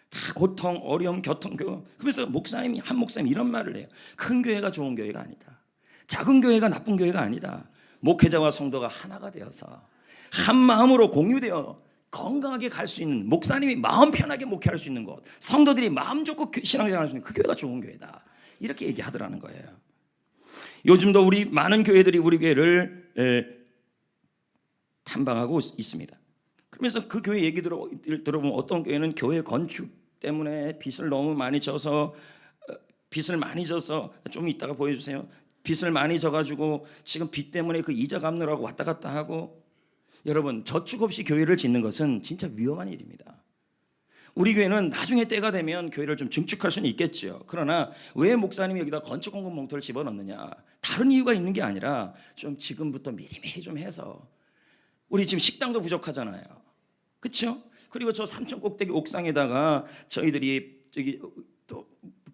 다 고통, 어려움, 교통. 그래서 한 목사님이 이런 말을 해요. 큰 교회가 좋은 교회가 아니다. 작은 교회가 나쁜 교회가 아니다. 목회자와 성도가 하나가 되어서 한 마음으로 공유되어 건강하게 갈 수 있는, 목사님이 마음 편하게 목회할 수 있는 곳, 성도들이 마음 좋고 신앙생활할 수 있는 그 교회가 좋은 교회다. 이렇게 얘기하더라는 거예요. 요즘도 우리 많은 교회들이 우리 교회를 탐방하고 있습니다. 그러면서 그 교회 얘기 들어보면 어떤 교회는 교회 건축 때문에 빚을 너무 많이 져서 좀 이따가 보여주세요. 빚을 많이 져가지고 지금 빚 때문에 그 이자 갚느라고 왔다 갔다 하고. 여러분, 저축 없이 교회를 짓는 것은 진짜 위험한 일입니다. 우리 교회는 나중에 때가 되면 교회를 좀 증축할 수는 있겠죠. 그러나 왜 목사님이 여기다 건축공금 봉투를 집어넣느냐, 다른 이유가 있는 게 아니라 좀 지금부터 미리미리 좀 해서, 우리 지금 식당도 부족하잖아요. 그렇죠? 그리고 저 삼천 꼭대기 옥상에다가 저희들이 또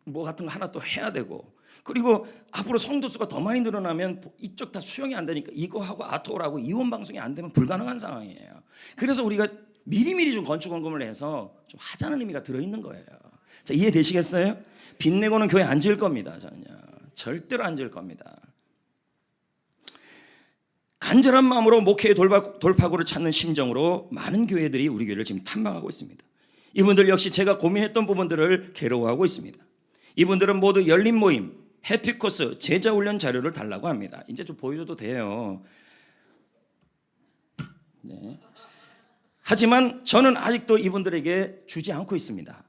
뭐 같은 거 하나 또 해야 되고, 그리고 앞으로 성도 수가 더 많이 늘어나면 이쪽 다 수용이 안 되니까 이거하고 아토라고 이혼 방송이 안 되면 불가능한 상황이에요. 그래서 우리가 미리미리 좀 건축 헌금을 해서 좀 하자는 의미가 들어있는 거예요. 자, 이해되시겠어요? 빚내고는 교회 안 지을 겁니다. 저는요, 절대로 안 지을 겁니다. 간절한 마음으로 목회의 돌파구를 찾는 심정으로 많은 교회들이 우리 교회를 지금 탐방하고 있습니다. 이분들 역시 제가 고민했던 부분들을 괴로워하고 있습니다. 이분들은 모두 열린 모임, 해피코스, 제자훈련 자료를 달라고 합니다. 이제 좀 보여줘도 돼요. 네. 하지만 저는 아직도 이분들에게 주지 않고 있습니다.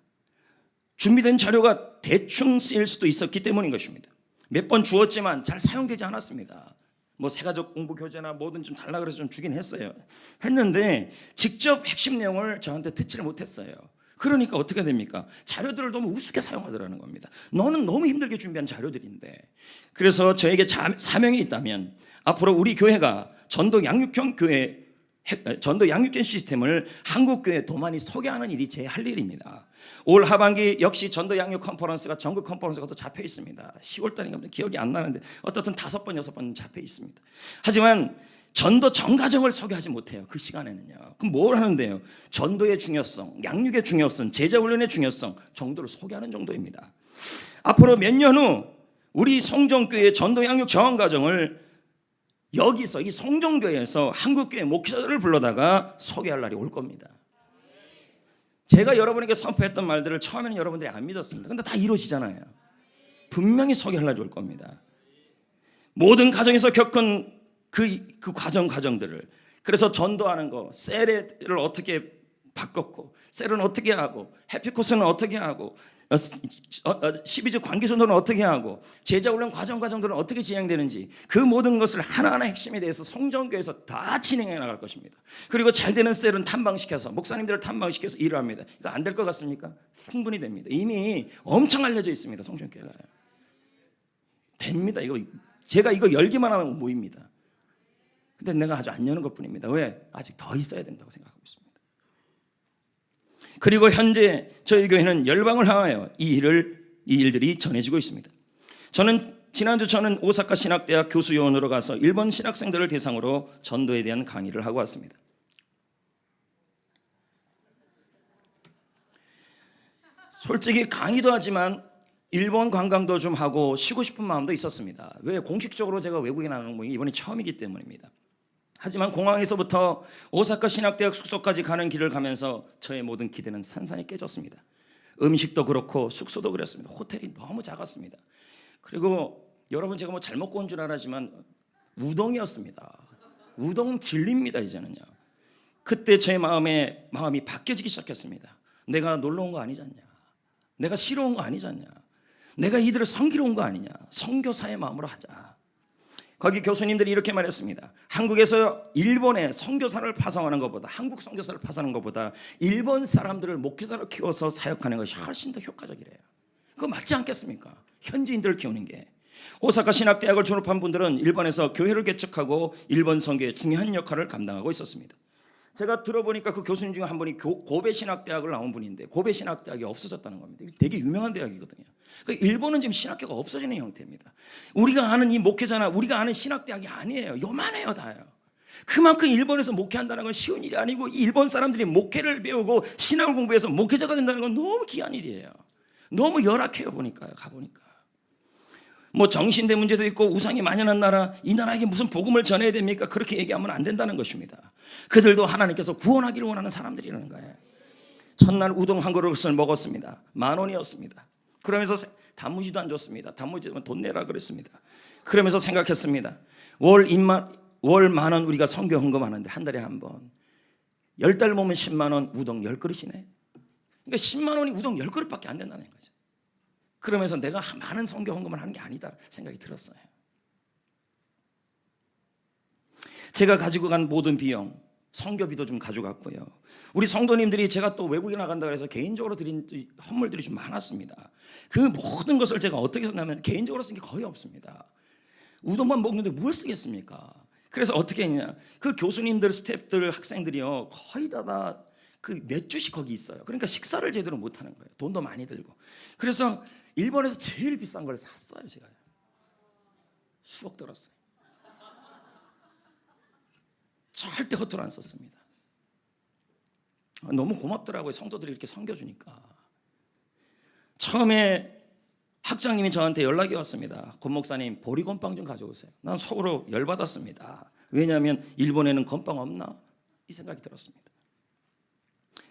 준비된 자료가 대충 쓰일 수도 있었기 때문인 것입니다. 몇 번 주었지만 잘 사용되지 않았습니다. 뭐 새가족 공부 교재나 뭐든 좀 달라 그래서 좀 주긴 했는데 직접 핵심 내용을 저한테 듣지를 못했어요. 그러니까 어떻게 됩니까? 자료들을 너무 우습게 사용하더라는 겁니다. 너는 너무 힘들게 준비한 자료들인데. 그래서 저에게 사명이 있다면 앞으로 우리 교회가 전도 양육형 시스템을 한국 교회에 더 많이 소개하는 일이 제 할 일입니다. 올 하반기 역시 전도 양육 컨퍼런스가 전국 컨퍼런스가 또 잡혀 있습니다. 10월 달인가 기억이 안 나는데 어떻든 5번 6번 잡혀 있습니다. 하지만 전도 전가정을 소개하지 못해요. 그 시간에는요. 그럼 뭘 하는데요? 전도의 중요성, 양육의 중요성, 제자훈련의 중요성 정도를 소개하는 정도입니다. 앞으로 몇 년 후 우리 성정교회 전도 양육 정원가정을 여기서 이 성정교회에서 한국교회 목회자들을 불러다가 소개할 날이 올 겁니다. 제가 여러분에게 선포했던 말들을 처음에는 여러분들이 안 믿었습니다. 근데 다 이루어지잖아요. 분명히 소개할 날이 올 겁니다. 모든 가정에서 겪은 그 과정들을, 그래서 전도하는 거, 셀을 어떻게 바꿨고, 셀은 어떻게 하고, 해피코스는 어떻게 하고, 12주 관계전도는 어떻게 하고, 제자훈련 과정들은 어떻게 진행되는지 그 모든 것을 하나하나 핵심에 대해서 성정교회에서 다 진행해 나갈 것입니다. 그리고 잘 되는 셀은 탐방시켜서 목사님들을 탐방시켜서 일을 합니다. 이거 안 될 것 같습니까? 충분히 됩니다. 이미 엄청 알려져 있습니다. 성정교회가 됩니다. 제가 이거 열기만 하면 모입니다. 근데 내가 아주 안 여는 것뿐입니다. 왜? 아직 더 있어야 된다고 생각하고 있습니다. 그리고 현재 저희 교회는 열방을 향하여 이 일들이 전해지고 있습니다. 지난주 저는 오사카 신학대학 교수 요원으로 가서 일본 신학생들을 대상으로 전도에 대한 강의를 하고 왔습니다. 솔직히 강의도 하지만 일본 관광도 좀 하고 쉬고 싶은 마음도 있었습니다. 왜? 공식적으로 제가 외국에 나가는 거 이번이 처음이기 때문입니다. 하지만 공항에서부터 오사카 신학대학 숙소까지 가는 길을 가면서 저의 모든 기대는 산산이 깨졌습니다. 음식도 그렇고 숙소도 그랬습니다. 호텔이 너무 작았습니다. 그리고 여러분, 제가 뭐 잘 먹고 온 줄 알았지만 우동이었습니다. 우동 진리입니다. 이제는요. 그때 제 마음이 바뀌어지기 시작했습니다. 내가 놀러 온 거 아니잖냐, 내가 쉬러 온 거 아니잖냐, 내가 이들을 섬기러 온 거 아니냐, 선교사의 마음으로 하자. 거기 교수님들이 이렇게 말했습니다. 한국에서 일본에 선교사를 파송하는 것보다, 한국 선교사를 파송하는 것보다 일본 사람들을 목회자로 키워서 사역하는 것이 훨씬 더 효과적이래요. 그거 맞지 않겠습니까? 현지인들을 키우는 게. 오사카 신학대학을 졸업한 분들은 일본에서 교회를 개척하고 일본 선교의 중요한 역할을 감당하고 있었습니다. 제가 들어보니까 그 교수님 중에 한 분이 고베 신학대학을 나온 분인데, 고베 신학대학이 없어졌다는 겁니다. 되게 유명한 대학이거든요. 그러니까 일본은 지금 신학교가 없어지는 형태입니다. 우리가 아는 이 목회자나 우리가 아는 신학대학이 아니에요. 요만해요, 다요. 그만큼 일본에서 목회한다는 건 쉬운 일이 아니고, 이 일본 사람들이 목회를 배우고 신학을 공부해서 목회자가 된다는 건 너무 귀한 일이에요. 너무 열악해요. 가보니까 뭐 정신대 문제도 있고 우상이 만연한 나라, 이 나라에게 무슨 복음을 전해야 됩니까? 그렇게 얘기하면 안 된다는 것입니다. 그들도 하나님께서 구원하기를 원하는 사람들이라는 거예요. 첫날 우동 한 그릇을 먹었습니다. 10,000원이었습니다. 그러면서 단무지도 안 줬습니다. 단무지면 돈 내라 그랬습니다. 그러면서 생각했습니다. 월 10,000원 우리가 선교 헌금하는데 한 달에 한 번, 10달 보면 100,000원, 우동 10그릇이네. 그러니까 10만 원이 우동 10그릇밖에 안 된다는 거죠. 그러면서 내가 많은 선교 헌금을 하는 게 아니다 생각이 들었어요. 제가 가지고 간 모든 비용, 선교비도 좀 가져갔고요. 우리 성도님들이 제가 또 외국에 나간다고 해서 개인적으로 드린 선물들이 좀 많았습니다. 그 모든 것을 제가 어떻게 썼냐면 개인적으로 쓴 게 거의 없습니다. 우동만 먹는데 뭘 쓰겠습니까? 그래서 어떻게 했냐, 그 교수님들, 스태프들, 학생들이요 거의 다 그 몇 주씩 거기 있어요. 그러니까 식사를 제대로 못 하는 거예요. 돈도 많이 들고. 그래서 일본에서 제일 비싼 걸 샀어요, 제가. 수억 들었어요. 절대 허투루 안 썼습니다. 너무 고맙더라고요. 성도들이 이렇게 섬겨주니까. 처음에 학장님이 저한테 연락이 왔습니다. 권 목사님, 보리건빵 좀 가져오세요. 난 속으로 열받았습니다. 왜냐하면 일본에는 건빵 없나? 이 생각이 들었습니다.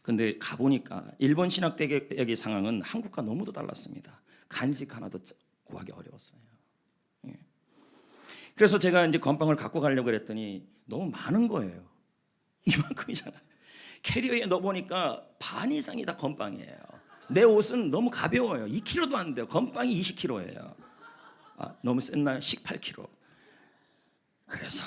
근데 가보니까 일본 신학대학의 상황은 한국과 너무도 달랐습니다. 간식 하나도 구하기 어려웠어요. 예. 그래서 제가 이제 건빵을 갖고 가려고 그랬더니 너무 많은 거예요. 이만큼이잖아요. 캐리어에 넣어보니까 반 이상이 다 건빵이에요. 내 옷은 너무 가벼워요. 2kg도 안 돼요. 건빵이 20kg예요. 너무 셌나요? 18kg. 그래서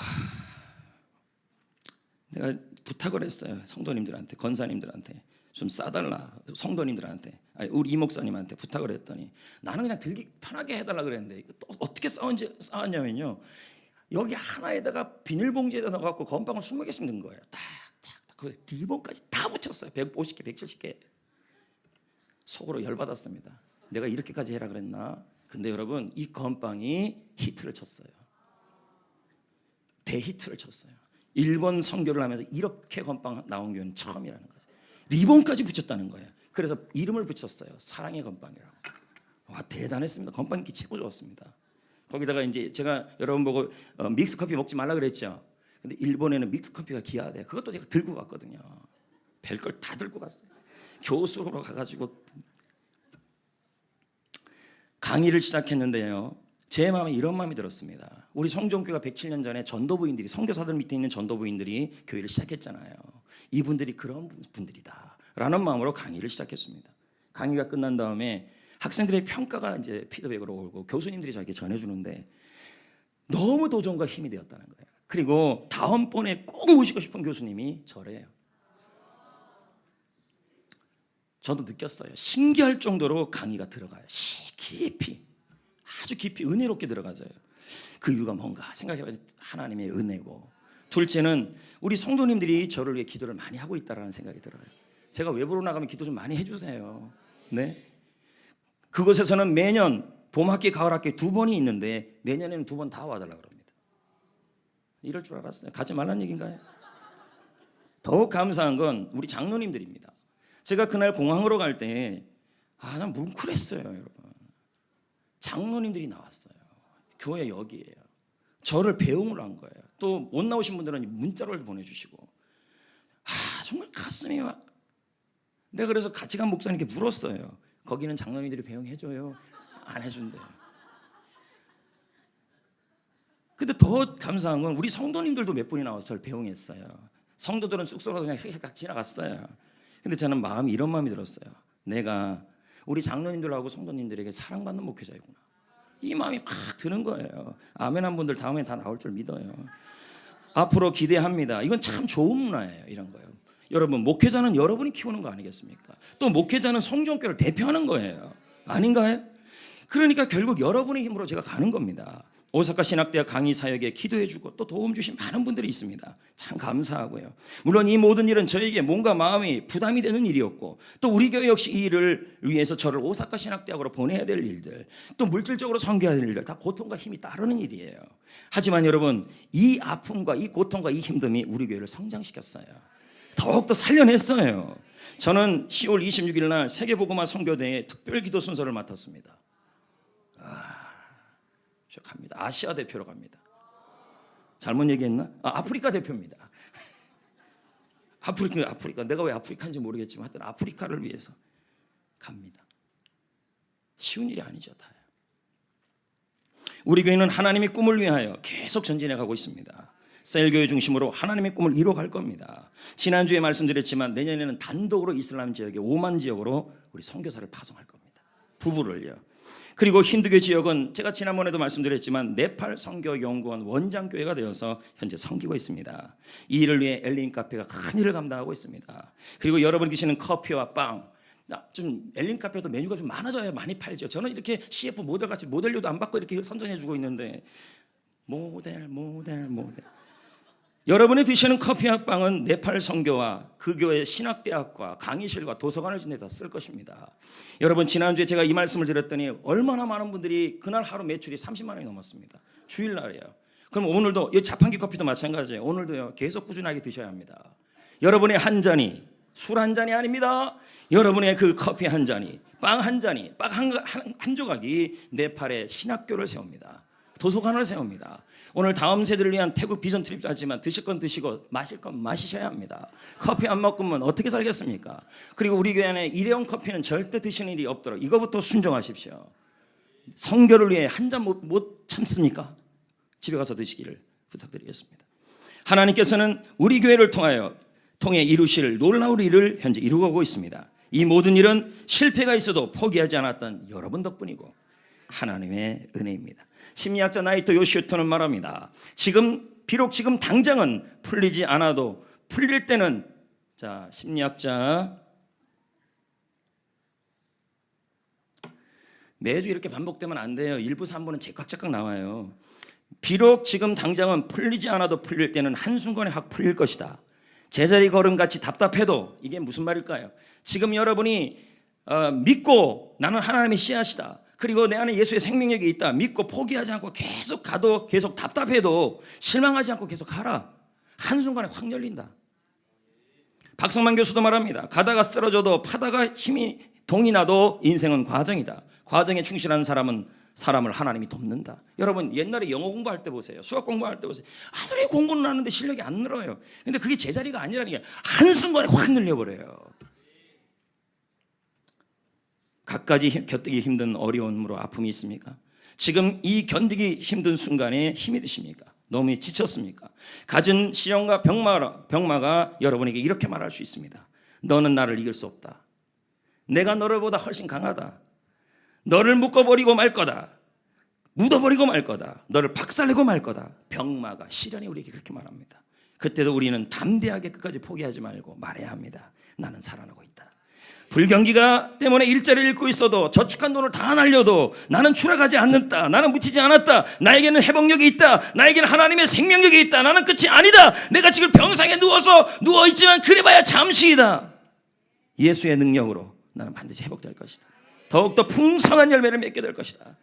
내가 부탁을 했어요. 성도님들한테, 권사님들한테 좀 싸달라. 성도님들한테, 우리 이 목사님한테 부탁을 했더니 나는 그냥 들기 편하게 해달라 그랬는데 또 어떻게 싸웠냐면요. 여기 하나에다가 비닐봉지에다 넣어갖고 건빵을 20개씩 넣은 거예요. 딱딱딱. 그 리본까지 다 붙였어요. 150개, 170개. 속으로 열받았습니다. 내가 이렇게까지 해라 그랬나? 근데 여러분, 이 건빵이 히트를 쳤어요. 대히트를 쳤어요. 일본 선교를 하면서 이렇게 건빵 나온 교회는 처음이라는 거예요. 리본까지 붙였다는 거예요. 그래서 이름을 붙였어요. 사랑의 건빵이라고. 와, 대단했습니다. 건빵 인기 최고 좋았습니다. 거기다가 이제 제가 여러분 보고 믹스 커피 먹지 말라 그랬죠. 근데 일본에는 믹스 커피가 귀하대요. 그것도 제가 들고 갔거든요. 별걸 다 들고 갔어요. 교수로 가가지고 강의를 시작했는데요. 제 마음에 이런 마음이 들었습니다. 우리 성종교가 107년 전에 전도부인들이, 선교사들 밑에 있는 전도부인들이 교회를 시작했잖아요. 이분들이 그런 분들이다 라는 마음으로 강의를 시작했습니다. 강의가 끝난 다음에 학생들의 평가가 이제 피드백으로 오고 교수님들이 저에게 전해주는데 너무 도전과 힘이 되었다는 거예요. 그리고 다음번에 꼭 모시고 싶은 교수님이 저래요. 저도 느꼈어요. 신기할 정도로 강의가 들어가요. 깊이, 아주 깊이 은혜롭게 들어가져요. 그 이유가 뭔가 생각해보면 하나님의 은혜고, 둘째는 우리 성도님들이 저를 위해 기도를 많이 하고 있다는 생각이 들어요. 제가 외부로 나가면 기도 좀 많이 해주세요. 네? 그곳에서는 매년 봄학기, 가을학기 2번이 있는데 내년에는 2번 다 와달라고 그럽니다. 이럴 줄 알았어요. 가지 말라는 얘기인가요? 더욱 감사한 건 우리 장로님들입니다. 제가 그날 공항으로 갈 때 난 뭉클했어요, 여러분. 장로님들이 나왔어요. 교회 여기에요. 저를 배웅을 한 거예요. 또 못 나오신 분들은 문자를 보내주시고, 정말 가슴이 막. 내가 그래서 같이 간 목사님께 물었어요. 거기는 장로님들이 배웅해줘요? 안 해준대요. 근데 더 감사한 건 우리 성도님들도 몇 분이 나와서 저를 배웅했어요. 성도들은 쑥스러워서 그냥 휙 지나갔어요. 근데 저는 마음이 이런 마음이 들었어요. 내가 우리 장로님들하고 성도님들에게 사랑받는 목회자이구나. 이 마음이 막 드는 거예요. 아멘 한 분들 다음에 다 나올 줄 믿어요. 앞으로 기대합니다. 이건 참 좋은 문화예요. 이런 거예요. 여러분, 목회자는 여러분이 키우는 거 아니겠습니까? 또 목회자는 성전교를 대표하는 거예요. 아닌가요? 그러니까 결국 여러분의 힘으로 제가 가는 겁니다. 오사카 신학대학 강의 사역에 기도해주고 또 도움 주신 많은 분들이 있습니다. 참 감사하고요. 물론 이 모든 일은 저에게 뭔가 마음이 부담이 되는 일이었고, 또 우리 교회 역시 이 일을 위해서 저를 오사카 신학대학으로 보내야 될 일들, 또 물질적으로 섬겨야 될 일들, 다 고통과 힘이 따르는 일이에요. 하지만 여러분, 이 아픔과 이 고통과 이 힘듦이 우리 교회를 성장시켰어요. 더욱더 살려냈어요. 저는 10월 26일 날 세계복음화 선교대회 특별 기도 순서를 맡았습니다. 저 갑니다. 아시아 대표로 갑니다. 잘못 얘기했나? 아프리카 대표입니다. 아프리카. 내가 왜 아프리카인지 모르겠지만 하여튼 아프리카를 위해서 갑니다. 쉬운 일이 아니죠, 다. 우리 교회는 하나님의 꿈을 위하여 계속 전진해 가고 있습니다. 셀교회 중심으로 하나님의 꿈을 이뤄갈 겁니다. 지난주에 말씀드렸지만 내년에는 단독으로 이슬람 지역의 5만 지역으로 우리 선교사를 파송할 겁니다. 부부를요. 그리고 힌두교 지역은 제가 지난번에도 말씀드렸지만 네팔 선교연구원 원장교회가 되어서 현재 섬기고 있습니다. 이 일을 위해 엘린 카페가 큰 일을 감당하고 있습니다. 그리고 여러분 계시는 커피와 빵, 좀 엘린 카페도 메뉴가 좀 많아져야 많이 팔죠. 저는 이렇게 CF 모델같이 모델료도 안 받고 이렇게 선전해주고 있는데 모델 여러분이 드시는 커피 한 방은 네팔 선교와 그 교회 신학대학과 강의실과 도서관을 지내다 쓸 것입니다. 여러분, 지난주에 제가 이 말씀을 드렸더니 얼마나 많은 분들이 그날 하루 매출이 30만 원이 넘었습니다. 주일날이에요. 그럼 오늘도 이 자판기 커피도 마찬가지예요. 오늘도요, 계속 꾸준하게 드셔야 합니다. 여러분의 한 잔이 술 한 잔이 아닙니다. 여러분의 그 커피 한 잔이, 빵 한 잔이, 빵 한 조각이 네팔의 신학교를 세웁니다. 도서관을 세웁니다. 오늘 다음 세대를 위한 태국 비전 트립도 하지만 드실 건 드시고 마실 건 마시셔야 합니다. 커피 안 먹으면 어떻게 살겠습니까? 그리고 우리 교회 안에 일회용 커피는 절대 드시는 일이 없도록 이거부터 순종하십시오. 성교를 위해 한 잔 못 참습니까? 집에 가서 드시기를 부탁드리겠습니다. 하나님께서는 우리 교회를 통해 이루실 놀라운 일을 현재 이루고 있습니다. 이 모든 일은 실패가 있어도 포기하지 않았던 여러분 덕분이고 하나님의 은혜입니다. 심리학자 나이토 요시토는 말합니다. 비록 지금 당장은 풀리지 않아도 풀릴 때는, 자, 심리학자 매주 이렇게 반복되면 안 돼요. 1부 3부는 제깍제깍 나와요. 비록 지금 당장은 풀리지 않아도 풀릴 때는 한순간에 확 풀릴 것이다. 제자리 걸음같이 답답해도, 이게 무슨 말일까요? 지금 여러분이 믿고 나는 하나님의 씨앗이다, 그리고 내 안에 예수의 생명력이 있다 믿고 포기하지 않고 계속 가도, 계속 답답해도 실망하지 않고 계속 가라. 한순간에 확 열린다. 박성만 교수도 말합니다. 가다가 쓰러져도 파다가 동이 나도 인생은 과정이다. 과정에 충실한 사람을 하나님이 돕는다. 여러분, 옛날에 영어 공부할 때 보세요. 수학 공부할 때 보세요. 아무리 공부는 하는데 실력이 안 늘어요. 근데 그게 제자리가 아니라는 게 한순간에 확 늘려버려요. 갖가지 견디기 힘든 어려움으로 아픔이 있습니까? 지금 이 견디기 힘든 순간에 힘이 드십니까? 너무 지쳤습니까? 가진 시련과 병마가 여러분에게 이렇게 말할 수 있습니다. 너는 나를 이길 수 없다. 내가 너를 보다 훨씬 강하다. 너를 묶어버리고 말 거다. 묻어버리고 말 거다. 너를 박살내고 말 거다. 병마가, 시련이 우리에게 그렇게 말합니다. 그때도 우리는 담대하게 끝까지 포기하지 말고 말해야 합니다. 나는 살아나고 있다. 불경기가 때문에 일자리를 잃고 있어도, 저축한 돈을 다 날려도 나는 추락하지 않는다. 나는 묻히지 않았다. 나에게는 회복력이 있다. 나에게는 하나님의 생명력이 있다. 나는 끝이 아니다. 내가 지금 병상에 누워있지만 그래봐야 잠시이다. 예수의 능력으로 나는 반드시 회복될 것이다. 더욱더 풍성한 열매를 맺게 될 것이다.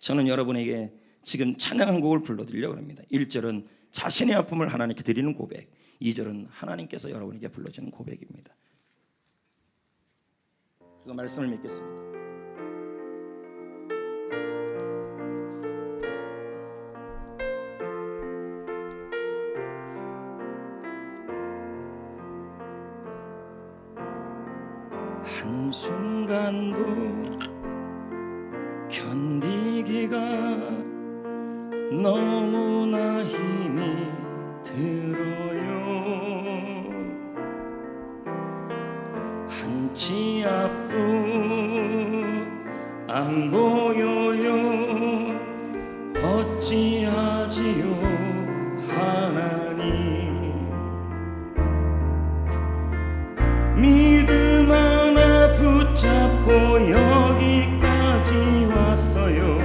저는 여러분에게 지금 찬양한 곡을 불러드리려고 합니다. 1절은 자신의 아픔을 하나님께 드리는 고백, 2절은 하나님께서 여러분에게 불러주는 고백입니다. 그 말씀을 믿겠습니다. 한순간도 견디기가 너무나 힘이 들어요. 한치 앞도 안 보여요. 어찌하지요 하나님. 믿음 하나 붙잡고 여기까지 왔어요.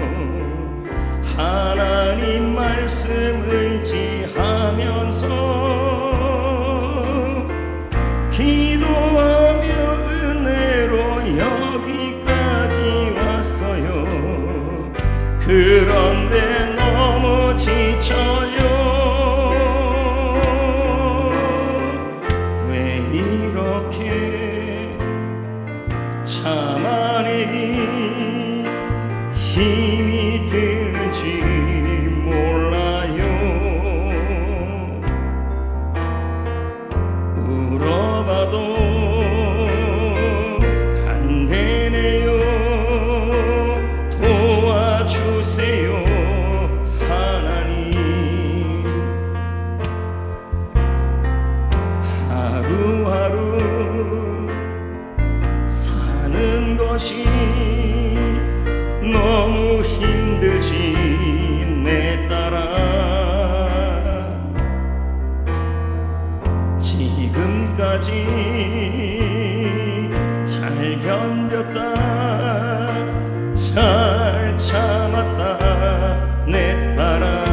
하나님 말씀 의지하면서 기도하며 은혜로 여기까지 왔어요. 그런데 너무 지쳐요. 왜 이렇게 참아내기 힘이 드는지 몰라요. 울어봐도 안 되네요. 도와주세요 하나님. 하루하루 사는 것이 너무 힘들지 내 딸아. 지금까지 잘 견뎠다. 잘 참았다 내 딸아.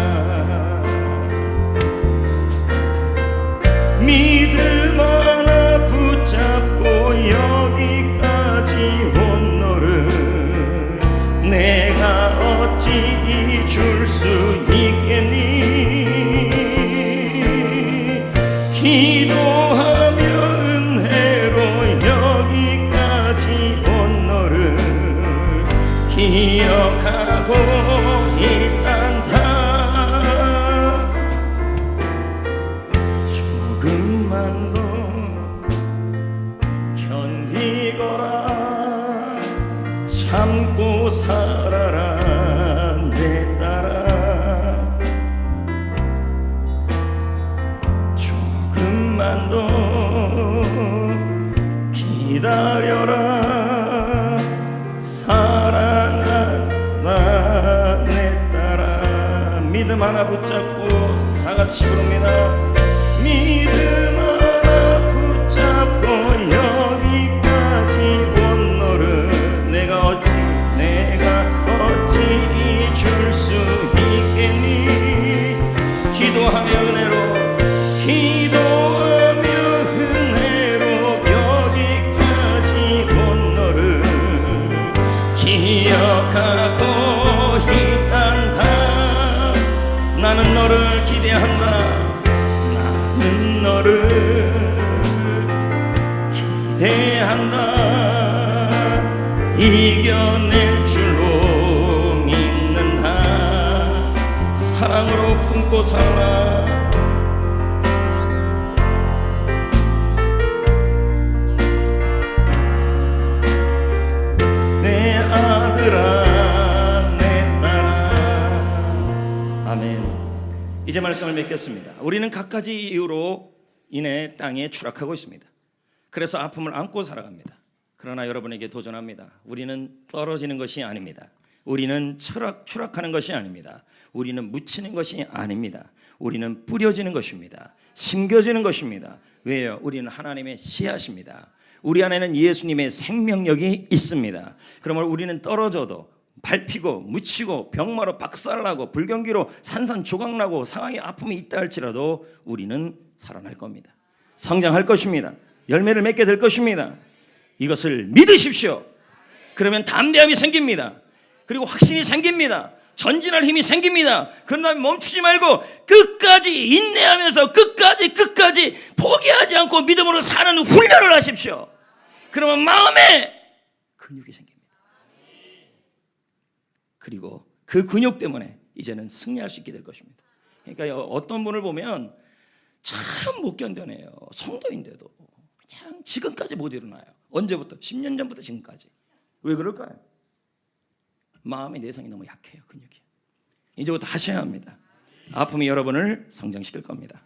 기도하며 은혜로 여기까지 온 너를 기억하고 있단다. 조금만 더 견디거라. 참고 살아라 내 딸아. 조금만 더 기다려라. 사랑하나 내 딸아. 믿음 하나 붙잡고 다 같이 부릅니다. 믿음 하나 붙잡고 여기까지 온 너를 내가 어찌 잊을 수 있겠니. 기도하며 은혜로 여기까지 온 너를 기억하고 있단다. 나는 너를 기대한다. 나는 너를 기대한다. 이겨낼 줄로 믿는다. 사랑으로 품고 살아. 내 아들아 내 딸아. 아멘. 이제 말씀을 맺겠습니다. 우리는 갖가지 이유로 인해 땅에 추락하고 있습니다. 그래서 아픔을 안고 살아갑니다. 그러나 여러분에게 도전합니다. 우리는 떨어지는 것이 아닙니다. 우리는 추락하는 것이 아닙니다. 우리는 묻히는 것이 아닙니다. 우리는 뿌려지는 것입니다. 심겨지는 것입니다. 왜요? 우리는 하나님의 씨앗입니다. 우리 안에는 예수님의 생명력이 있습니다. 그러므로 우리는 떨어져도 밟히고 묻히고 병마로 박살나고 불경기로 산산조각나고 상황에 아픔이 있다 할지라도 우리는 살아날 겁니다. 성장할 것입니다. 열매를 맺게 될 것입니다. 이것을 믿으십시오. 그러면 담대함이 생깁니다. 그리고 확신이 생깁니다. 전진할 힘이 생깁니다. 그러나 멈추지 말고 끝까지 인내하면서 끝까지 포기하지 않고 믿음으로 사는 훈련을 하십시오. 그러면 마음에 근육이 생깁니다. 그리고 그 근육 때문에 이제는 승리할 수 있게 될 것입니다. 그러니까 어떤 분을 보면 참 못 견뎌내요. 성도인데도 그냥 지금까지 못 일어나요. 언제부터? 10년 전부터 지금까지. 왜 그럴까요? 마음의 내성이 너무 약해요. 근육이. 이제부터 하셔야 합니다. 아픔이 여러분을 성장시킬 겁니다.